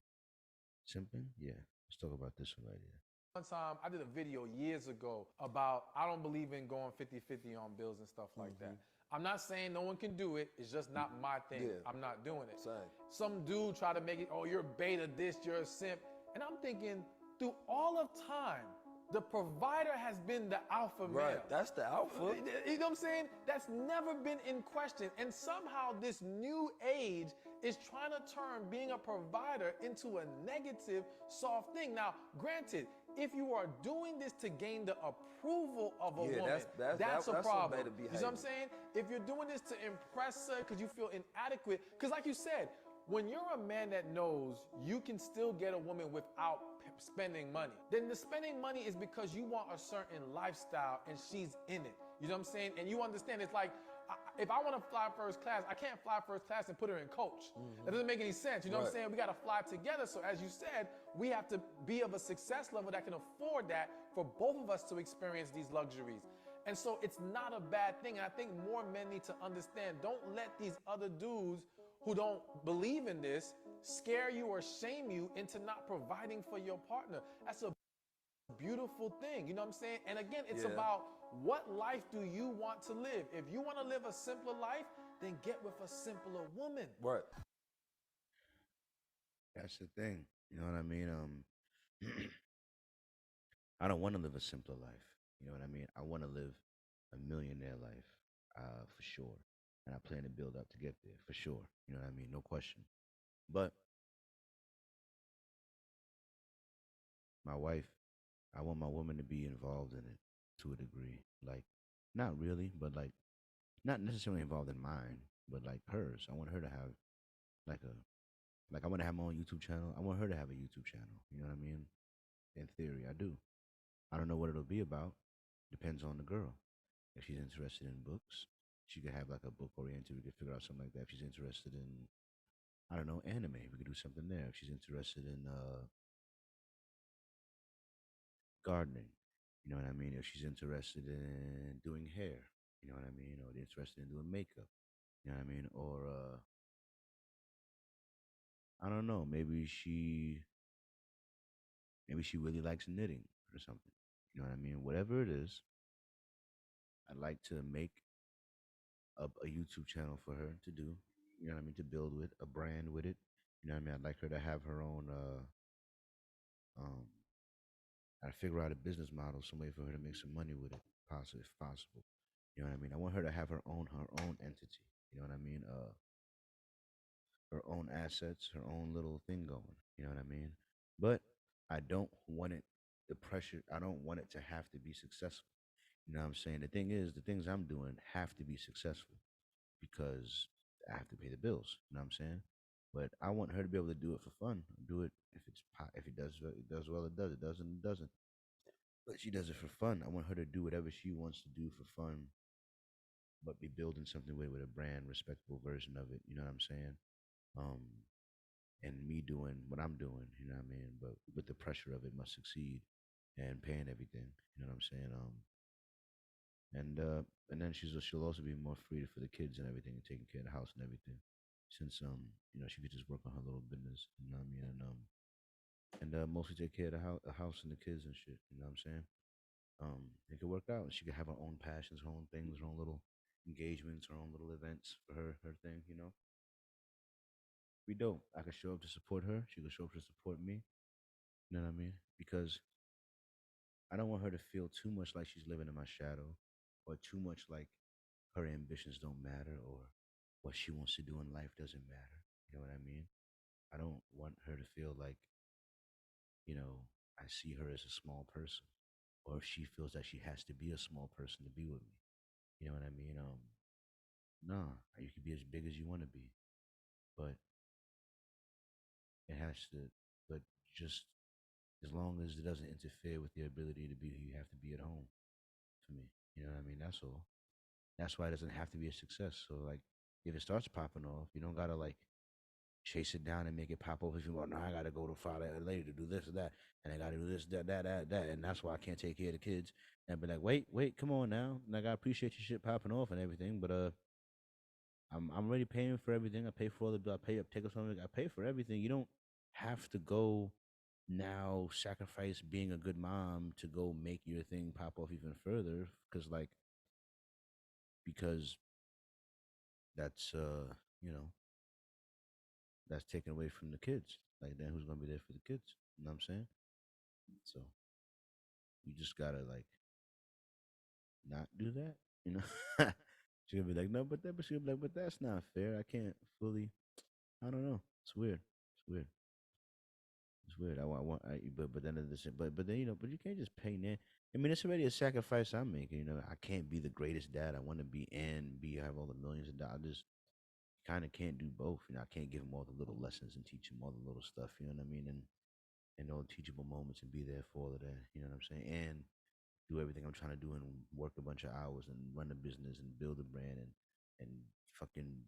Simping? Yeah. Let's talk about this one right here. One time I did a video years ago about I don't believe in going 50-50 on bills and stuff like that. I'm not saying no one can do it. It's just not my thing. Yeah. I'm not doing it. Same. Some dude try to make it, oh, you're beta this, you're a simp. And I'm thinking, through all of time, the provider has been the alpha male. Right, that's the alpha. You know what I'm saying? That's never been in question. And somehow this new age is trying to turn being a provider into a negative, soft thing. Now, granted, if you are doing this to gain the approval of a woman, that's a problem. You know what I'm saying? If you're doing this to impress her because you feel inadequate, because like you said, when you're a man that knows you can still get a woman without spending money, then the spending money is because you want a certain lifestyle and she's in it. You know what I'm saying? And you understand it's like, if I want to fly first class, I can't fly first class and put her in coach. That doesn't make any sense. You know what I'm saying? We got to fly together. So as you said, we have to be of a success level that can afford that for both of us to experience these luxuries. And so it's not a bad thing. And I think more men need to understand, don't let these other dudes who don't believe in this scare you or shame you into not providing for your partner. That's a beautiful thing. You know what I'm saying? And again, it's about what life do you want to live? If you want to live a simpler life, then get with a simpler woman. Right. That's the thing. You know what I mean? I don't want to live a simpler life. You know what I mean? I want to live a millionaire life, for sure. And I plan to build up to get there, for sure. You know what I mean? No question. But my wife, I want my woman to be involved in it to a degree. Like, not really, but like, not necessarily involved in mine, but like hers. I want her to have like a, like I want to have my own YouTube channel. I want her to have a YouTube channel. You know what I mean? In theory, I do. I don't know what it'll be about. Depends on the girl. If she's interested in books, she could have like a book oriented. We could figure out something like that. If she's interested in, I don't know, anime, we could do something there. If she's interested in gardening, you know what I mean? If she's interested in doing hair, you know what I mean? Or interested in doing makeup, you know what I mean? Or I don't know, maybe she really likes knitting or something. You know what I mean? Whatever it is, I'd like to make a YouTube channel for her to do. You know what I mean? To build with a brand with it. You know what I mean? I'd like her to have her own. Um, I'd figure out a business model, some way for her to make some money with it, possible if possible. You know what I mean? I want her to have her own entity. You know what I mean? Her own assets, her own little thing going. You know what I mean? But I don't want it the pressure. I don't want it to have to be successful. You know what I'm saying? The thing is, the things I'm doing have to be successful because I have to pay the bills. You know what I'm saying? But I want her to be able to do it for fun. Do it if it does well, it does well. It does. It doesn't. It doesn't. But she does it for fun. I want her to do whatever she wants to do for fun, but be building something with a brand, respectable version of it. You know what I'm saying? Um, and me doing what I'm doing. You know what I mean? But with the pressure of it, must succeed and paying everything. You know what I'm saying? And then she'll also be more free for the kids and everything, and taking care of the house and everything. Since she could just work on her little business, you know what I mean, and mostly take care of the house and the kids and shit. You know what I'm saying? It could work out, and she could have her own passions, her own things, her own little engagements, her own little events for her thing. You know, we dope. I could show up to support her. She could show up to support me. You know what I mean? Because I don't want her to feel too much like she's living in my shadow, or too much like her ambitions don't matter, or what she wants to do in life doesn't matter. You know what I mean? I don't want her to feel like, you know, I see her as a small person, or if she feels that she has to be a small person to be with me. You know what I mean? Nah, you can be as big as you want to be, but it has to, but just as long as it doesn't interfere with your ability to be who you have to be at home for me. You know what I mean? That's all. That's why it doesn't have to be a success. So like, if it starts popping off, you don't gotta like chase it down and make it pop off. If you want, no, I gotta go to Friday later to do this or that, and I gotta do this, that, and that's why I can't take care of the kids. And be like, wait, come on now. Like I appreciate your shit popping off and everything, but I'm already paying for everything. I pay for all the, I pay up, take up something. I pay for everything. You don't have to go now sacrifice being a good mom to go make your thing pop off even further, because that's you know that's taken away from the kids. Like then who's gonna be there for the kids? You know what I'm saying? So you just gotta like not do that. You know? She'll be like, no, but she'll be like, but that's not fair. I can't fully. I don't know. It's weird. It's weird. It's weird. But then but then but you can't just pay Nan. I mean, it's already a sacrifice I'm making. You know, I can't be the greatest dad I want to be and be have all the millions of dollars. Kind of can't do both. You know, I can't give him all the little lessons and teach him all the little stuff. You know what I mean? And all the teachable moments and be there for all of that. You know what I'm saying? And do everything I'm trying to do and work a bunch of hours and run a business and build a brand and fucking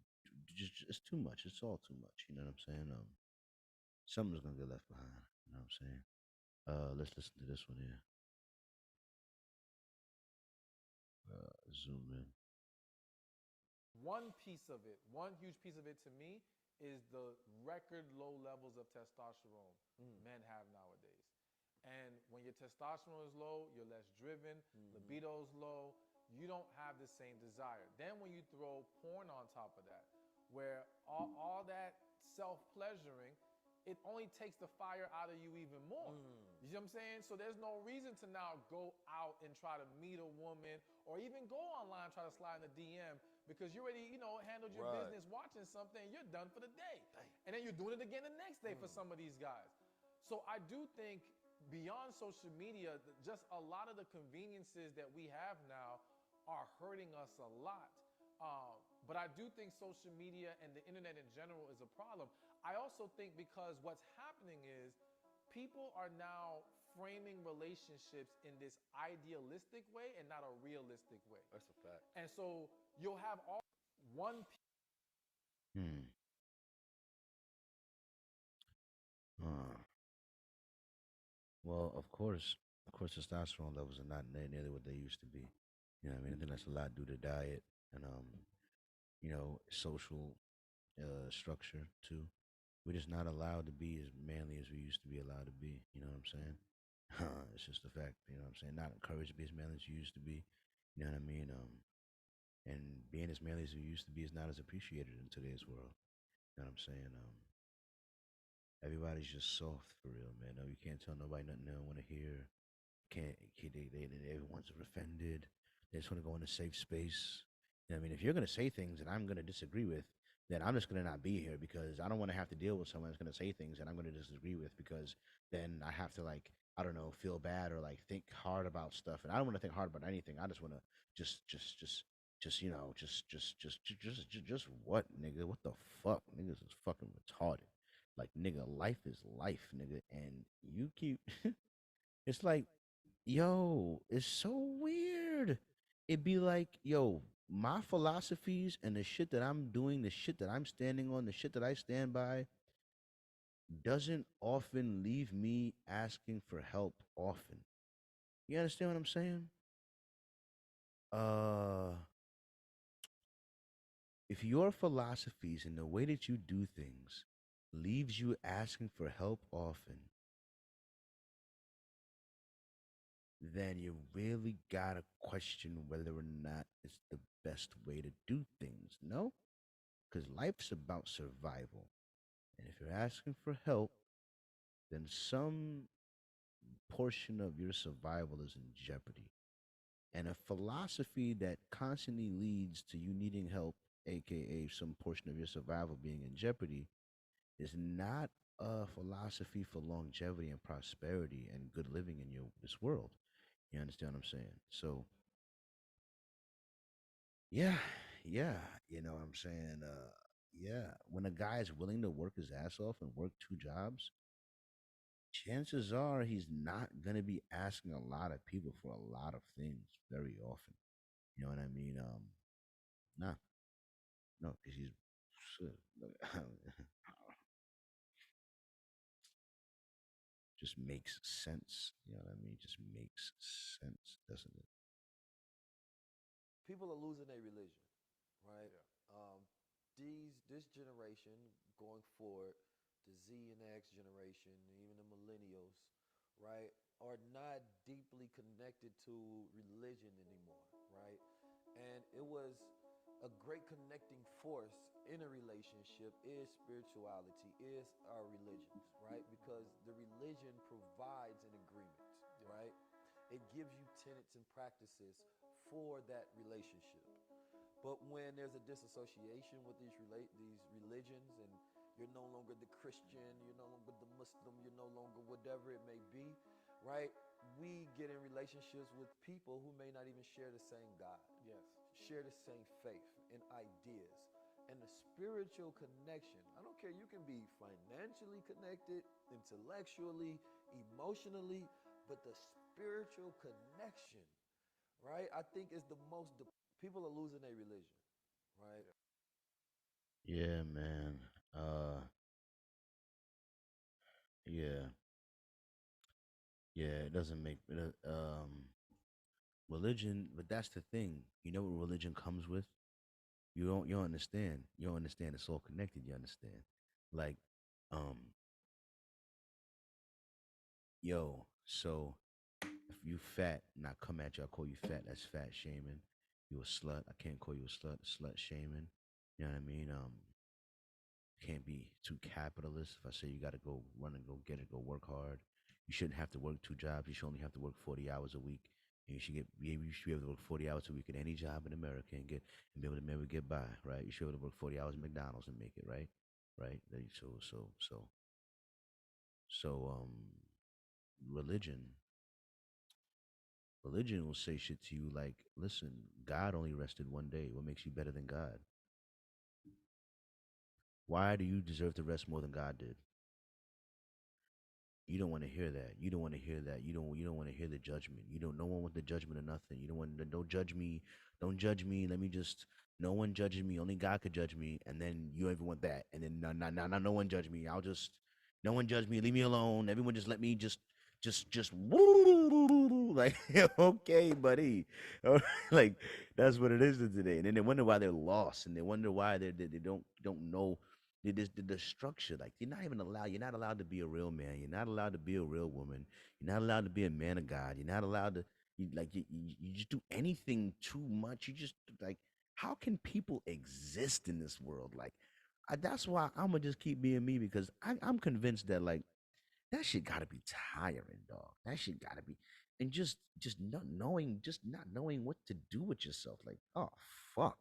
just it's too much. It's all too much. You know what I'm saying? Something's gonna get left behind. You know what I'm saying? Let's listen to this one here. Zoom in. One piece of it, one huge piece of it to me is the record low levels of testosterone men have nowadays. And when your testosterone is low, you're less driven, libido is low, you don't have the same desire. Then when you throw porn on top of that, where all that self-pleasuring it only takes the fire out of you even more. You see what I'm saying? So there's no reason to now go out and try to meet a woman or even go online try to slide in the DM because you already, handled your business watching something and you're done for the day. And then you're doing it again the next day for some of these guys. So I do think beyond social media, just a lot of the conveniences that we have now are hurting us a lot. But I do think social media and the internet in general is a problem. I also think because what's happening is people are now framing relationships in this idealistic way and not a realistic way. That's a fact. And so you'll have all one. Hmm. Uh, well, of course, testosterone levels are not nearly what they used to be. You know what I mean? I think that's a lot due to diet and social structure too. We're just not allowed to be as manly as we used to be allowed to be. You know what I'm saying? It's just a fact. You know what I'm saying? Not encouraged to be as manly as you used to be. You know what I mean? And being as manly as you used to be is not as appreciated in today's world. You know what I'm saying? Everybody's just soft for real, man. No, you can't tell nobody nothing they don't want to hear. Everyone's offended. They just want to go in a safe space. You know what I mean? If you're gonna say things that I'm gonna disagree with, then I'm just gonna not be here because I don't want to have to deal with someone that's gonna say things that I'm gonna disagree with because then I have to like I don't know feel bad or like think hard about stuff and I don't want to think hard about anything. I just want to just what nigga? What the fuck? Niggas is fucking retarded. Like nigga, life is life, nigga, and you keep. It's like yo, it's so weird. It'd be like, yo, my philosophies and the shit that I'm doing, the shit that I'm standing on, the shit that I stand by, doesn't often leave me asking for help often. You understand what I'm saying? Uh, if your philosophies and the way that you do things leaves you asking for help often, then you really gotta question whether or not it's the best way to do things. No? Because life's about survival. And if you're asking for help, then some portion of your survival is in jeopardy. And a philosophy that constantly leads to you needing help, aka some portion of your survival being in jeopardy, is not a philosophy for longevity and prosperity and good living in this world. You understand what I'm saying? So yeah, yeah, you know what I'm saying? Yeah, when a guy is willing to work his ass off and work two jobs, chances are he's not going to be asking a lot of people for a lot of things very often. You know what I mean? Nah, no, because he's shit, just makes sense. You know what I mean? Just makes sense, doesn't it? People are losing their religion, right? This generation going forward, the Z and X generation, even the millennials, right, are not deeply connected to religion anymore, right? And it was a great connecting force in a relationship is spirituality, is our religions, right? Because the religion provides an agreement, right? It gives you tenets and practices for that relationship. But when there's a disassociation with these religions, and you're no longer the Christian, you're no longer the Muslim, you're no longer whatever it may be, right? We get in relationships with people who may not even share the same God, Yes. share the same faith and ideas. And the spiritual connection, I don't care, you can be financially connected, intellectually, emotionally, but the spiritual connection, right? I think is the most, people are losing their religion, right? Yeah, man. Yeah, yeah. It doesn't make religion, but that's the thing. You know what religion comes with? You don't understand. You don't understand. It's all connected. You understand? Like, um, yo. So if you fat and I come at you, I call you fat. That's fat shaming. You a slut. I can't call you a slut. Slut shaming. You know what I mean? can't be too capitalist. If I say you got to go run and go get it, go work hard, you shouldn't have to work two jobs. You should only have to work 40 hours a week. And you should be able to work 40 hours a week at any job in America and be able to maybe get by, right? You should be able to work 40 hours at McDonald's and make it, right? Right? So religion religion will say shit to you like, listen, God only rested one day. What makes you better than God? Why do you deserve to rest more than God did? You don't want to hear that. You don't want to hear that. You don't want to hear the judgment. You don't no one want the judgment of nothing. You don't want to don't judge me. Don't judge me. Let me just no one judges me. Only God could judge me. And then you don't even want that. And then no one judge me. I'll just no one judge me. Leave me alone. Everyone just let me just like okay, buddy. Like that's what it is today. And then they wonder why they're lost and they wonder why they don't know the structure. Like you're not allowed to be a real man. You're not allowed to be a real woman. You're not allowed to be a man of God. You're not allowed to you just do anything too much. You just like how can people exist in this world? Like that's why I'm gonna just keep being me because I'm convinced that like that shit gotta be tiring, dog. That shit gotta be, and just not knowing what to do with yourself. Like, oh fuck.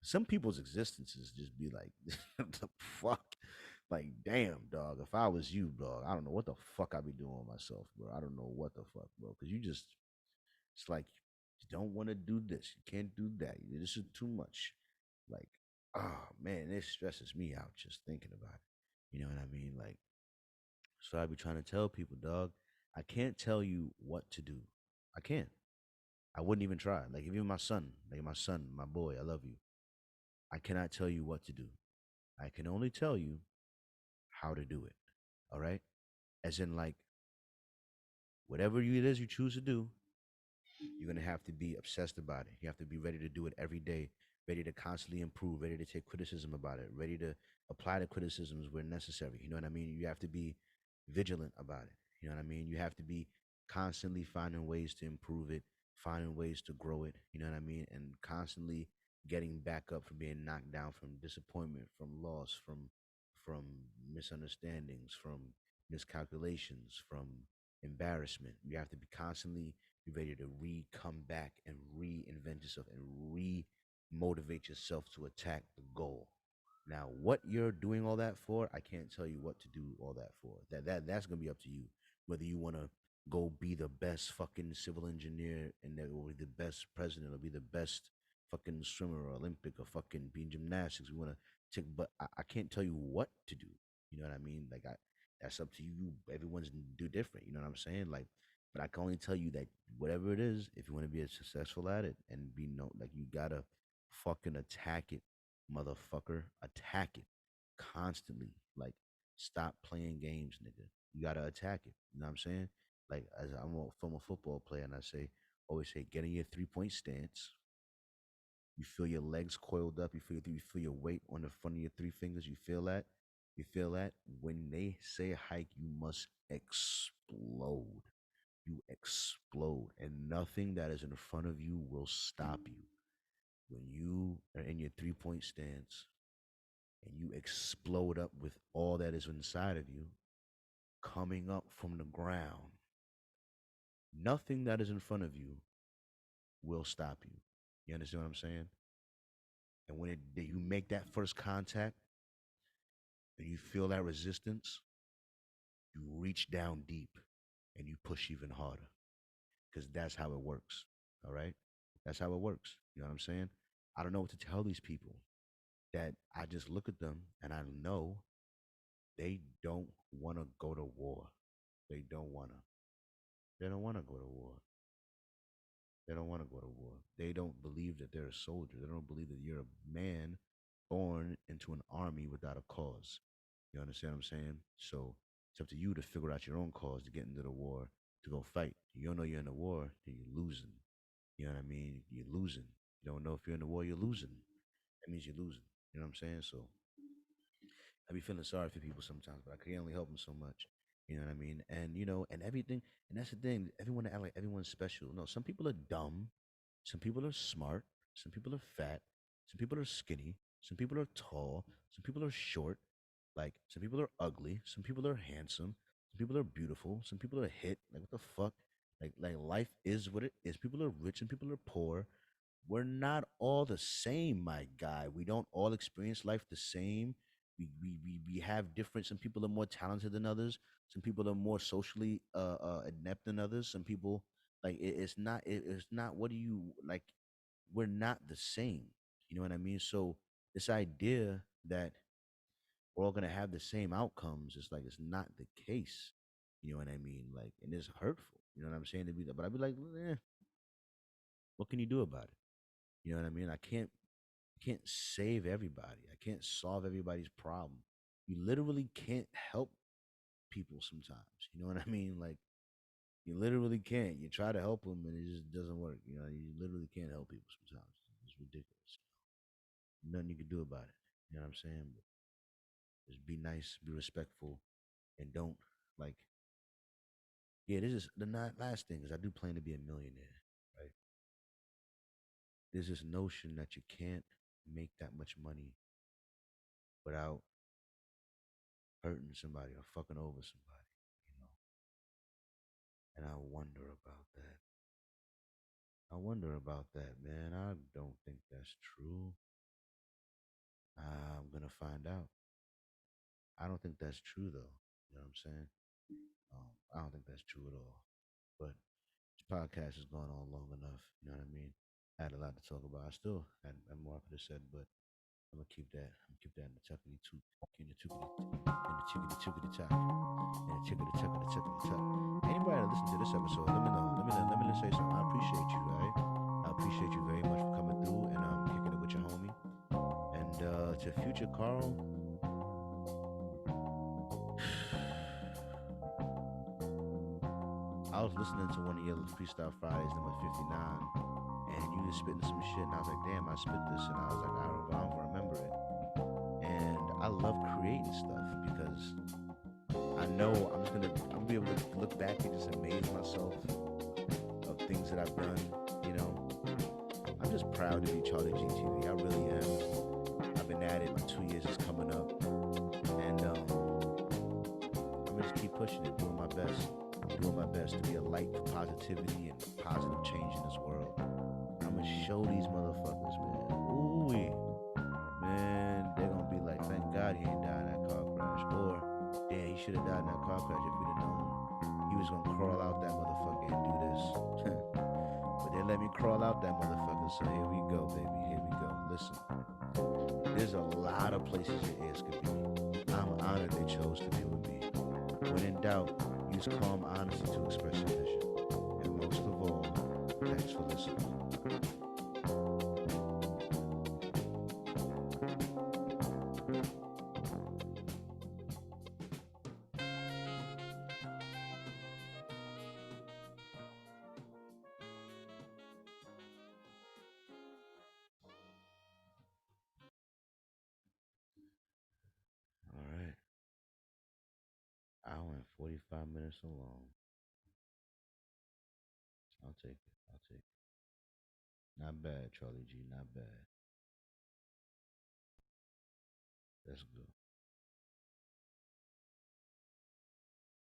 Some people's existences just be like, the fuck. Like, damn, dog. If I was you, dog, I don't know what the fuck I'd be doing with myself, bro. I don't know what the fuck, bro. Because it's like, you don't want to do this. You can't do that. This is too much. Like, oh man, this stresses me out just thinking about it. You know what I mean? Like, so I be trying to tell people, dog, I can't tell you what to do. I can't. I wouldn't even try. Like even my son, my boy, I love you. I cannot tell you what to do. I can only tell you how to do it. All right? As in like whatever it is you choose to do, you're gonna have to be obsessed about it. You have to be ready to do it every day, ready to constantly improve, ready to take criticism about it, ready to apply the criticisms where necessary. You know what I mean? You have to be vigilant about it. You know what I mean? You have to be constantly finding ways to improve it, finding ways to grow it. You know what I mean? And constantly getting back up from being knocked down from disappointment, from loss, from misunderstandings, from miscalculations, from embarrassment. You have to be constantly be ready to come back and reinvent yourself and motivate yourself to attack the goal. Now, what you're doing all that for, I can't tell you what to do all that for. That's gonna be up to you. Whether you want to go be the best fucking civil engineer and that will be the best president or be the best fucking swimmer or Olympic or fucking be in gymnastics. We want to take, but I can't tell you what to do. You know what I mean? Like that's up to you. Everyone's do different. You know what I'm saying? Like, but I can only tell you that whatever it is, if you want to be successful at it and be no, like you gotta fucking attack it, motherfucker. Attack it constantly. Like, stop playing games, nigga. You gotta attack it. You know what I'm saying? Like, as I'm a former football player, and I always say, get in your 3 point stance. You feel your legs coiled up. You feel your weight on the front of your three fingers. You feel that. You feel that. When they say hike, you must explode. You explode, and nothing that is in front of you will stop you. When you are in your 3 point stance and you explode up with all that is inside of you coming up from the ground, nothing that is in front of you will stop you. You understand what I'm saying? And when you make that first contact and you feel that resistance, you reach down deep and you push even harder because that's how it works. All right? That's how it works. You know what I'm saying? I don't know what to tell these people that I just look at them and I know they don't want to go to war. They don't want to. They don't want to go to war. They don't want to go to war. They don't believe that they're a soldier. They don't believe that you're a man born into an army without a cause. You understand what I'm saying? So it's up to you to figure out your own cause to get into the war, to go fight. You don't know you're in the war, then you're losing. You know what I mean? You're losing. You don't know if you're in the war, you're losing. That means you're losing. You know what I'm saying? So I be feeling sorry for people sometimes, but I can only help them so much. You know what I mean? And and everything. And that's the thing. Everyone act like everyone's special. No, some people are dumb. Some people are smart. Some people are fat. Some people are skinny. Some people are tall. Some people are short. Like some people are ugly, some people are handsome, some people are beautiful, some people are hit. Like what the fuck? Like life is what it is. People are rich and people are poor. We're not all the same, my guy. We don't all experience life the same. We have different. Some people are more talented than others. Some people are more socially inept than others. Some people like it's not. What do you like? We're not the same. You know what I mean? So this idea that we're all gonna have the same outcomes is like it's not the case. You know what I mean? Like, and it's hurtful. You know what I'm saying? To be, but I'd be like, what can you do about it? You know what I mean? I can't save everybody. I can't solve everybody's problem. You literally can't help people sometimes. You know what I mean? Like you literally can't. You try to help them and it just doesn't work. You know, you literally can't help people sometimes. It's ridiculous. Nothing you can do about it. You know what I'm saying? But just be nice, be respectful, and don't like. Yeah, this is the last thing is I do plan to be a millionaire. Right? There's this notion that you can't make that much money without hurting somebody or fucking over somebody, you know. And I wonder about that. I wonder about that, man. I don't think that's true. I'm gonna find out. I don't think that's true though. You know what I'm saying? I don't think that's true at all. But this podcast has gone on long enough. You know what I mean? I had a lot to talk about. I still had more I could have said, but I'm gonna keep that. I'm gonna keep that in the tuckity took, in the tickety tickety tock, in the tickety tuckety tuckety tuck. Anybody that listen to this episode, let me know. Let me say something. I appreciate you, right? I appreciate you very much for coming through and kicking it with your homie. And to future Carl, I was listening to one of your Freestyle Fridays, number 59, and you was spitting some shit, and I was like, damn, I spit this, and I was like, I don't remember it. And I love creating stuff because I know I'm gonna be able to look back and just amaze myself of things that I've done. You know, I'm just proud to be CharlieGtv. I really am. I've been at it. My 2 years is coming up, and I'm gonna just keep pushing it, doing my best to be a light for positivity and positive change in this world. I'm gonna show these motherfuckers, man. Ooh, man, they're gonna be like, thank God he ain't died in that car crash, or damn, he should have died in that car crash if we'd have known he was gonna crawl out that motherfucker and do this. But they let me crawl out that motherfucker, so here we go, baby. Here we go. Listen, there's a lot of places your ears could be. I'm honored they chose to be with me. When in doubt, use calm honesty to express your vision. And most of all, thanks for listening. All right. Hour and 45 minutes along. I'll take it. I'll take it. Not bad, Charlie G. Not bad. That's good.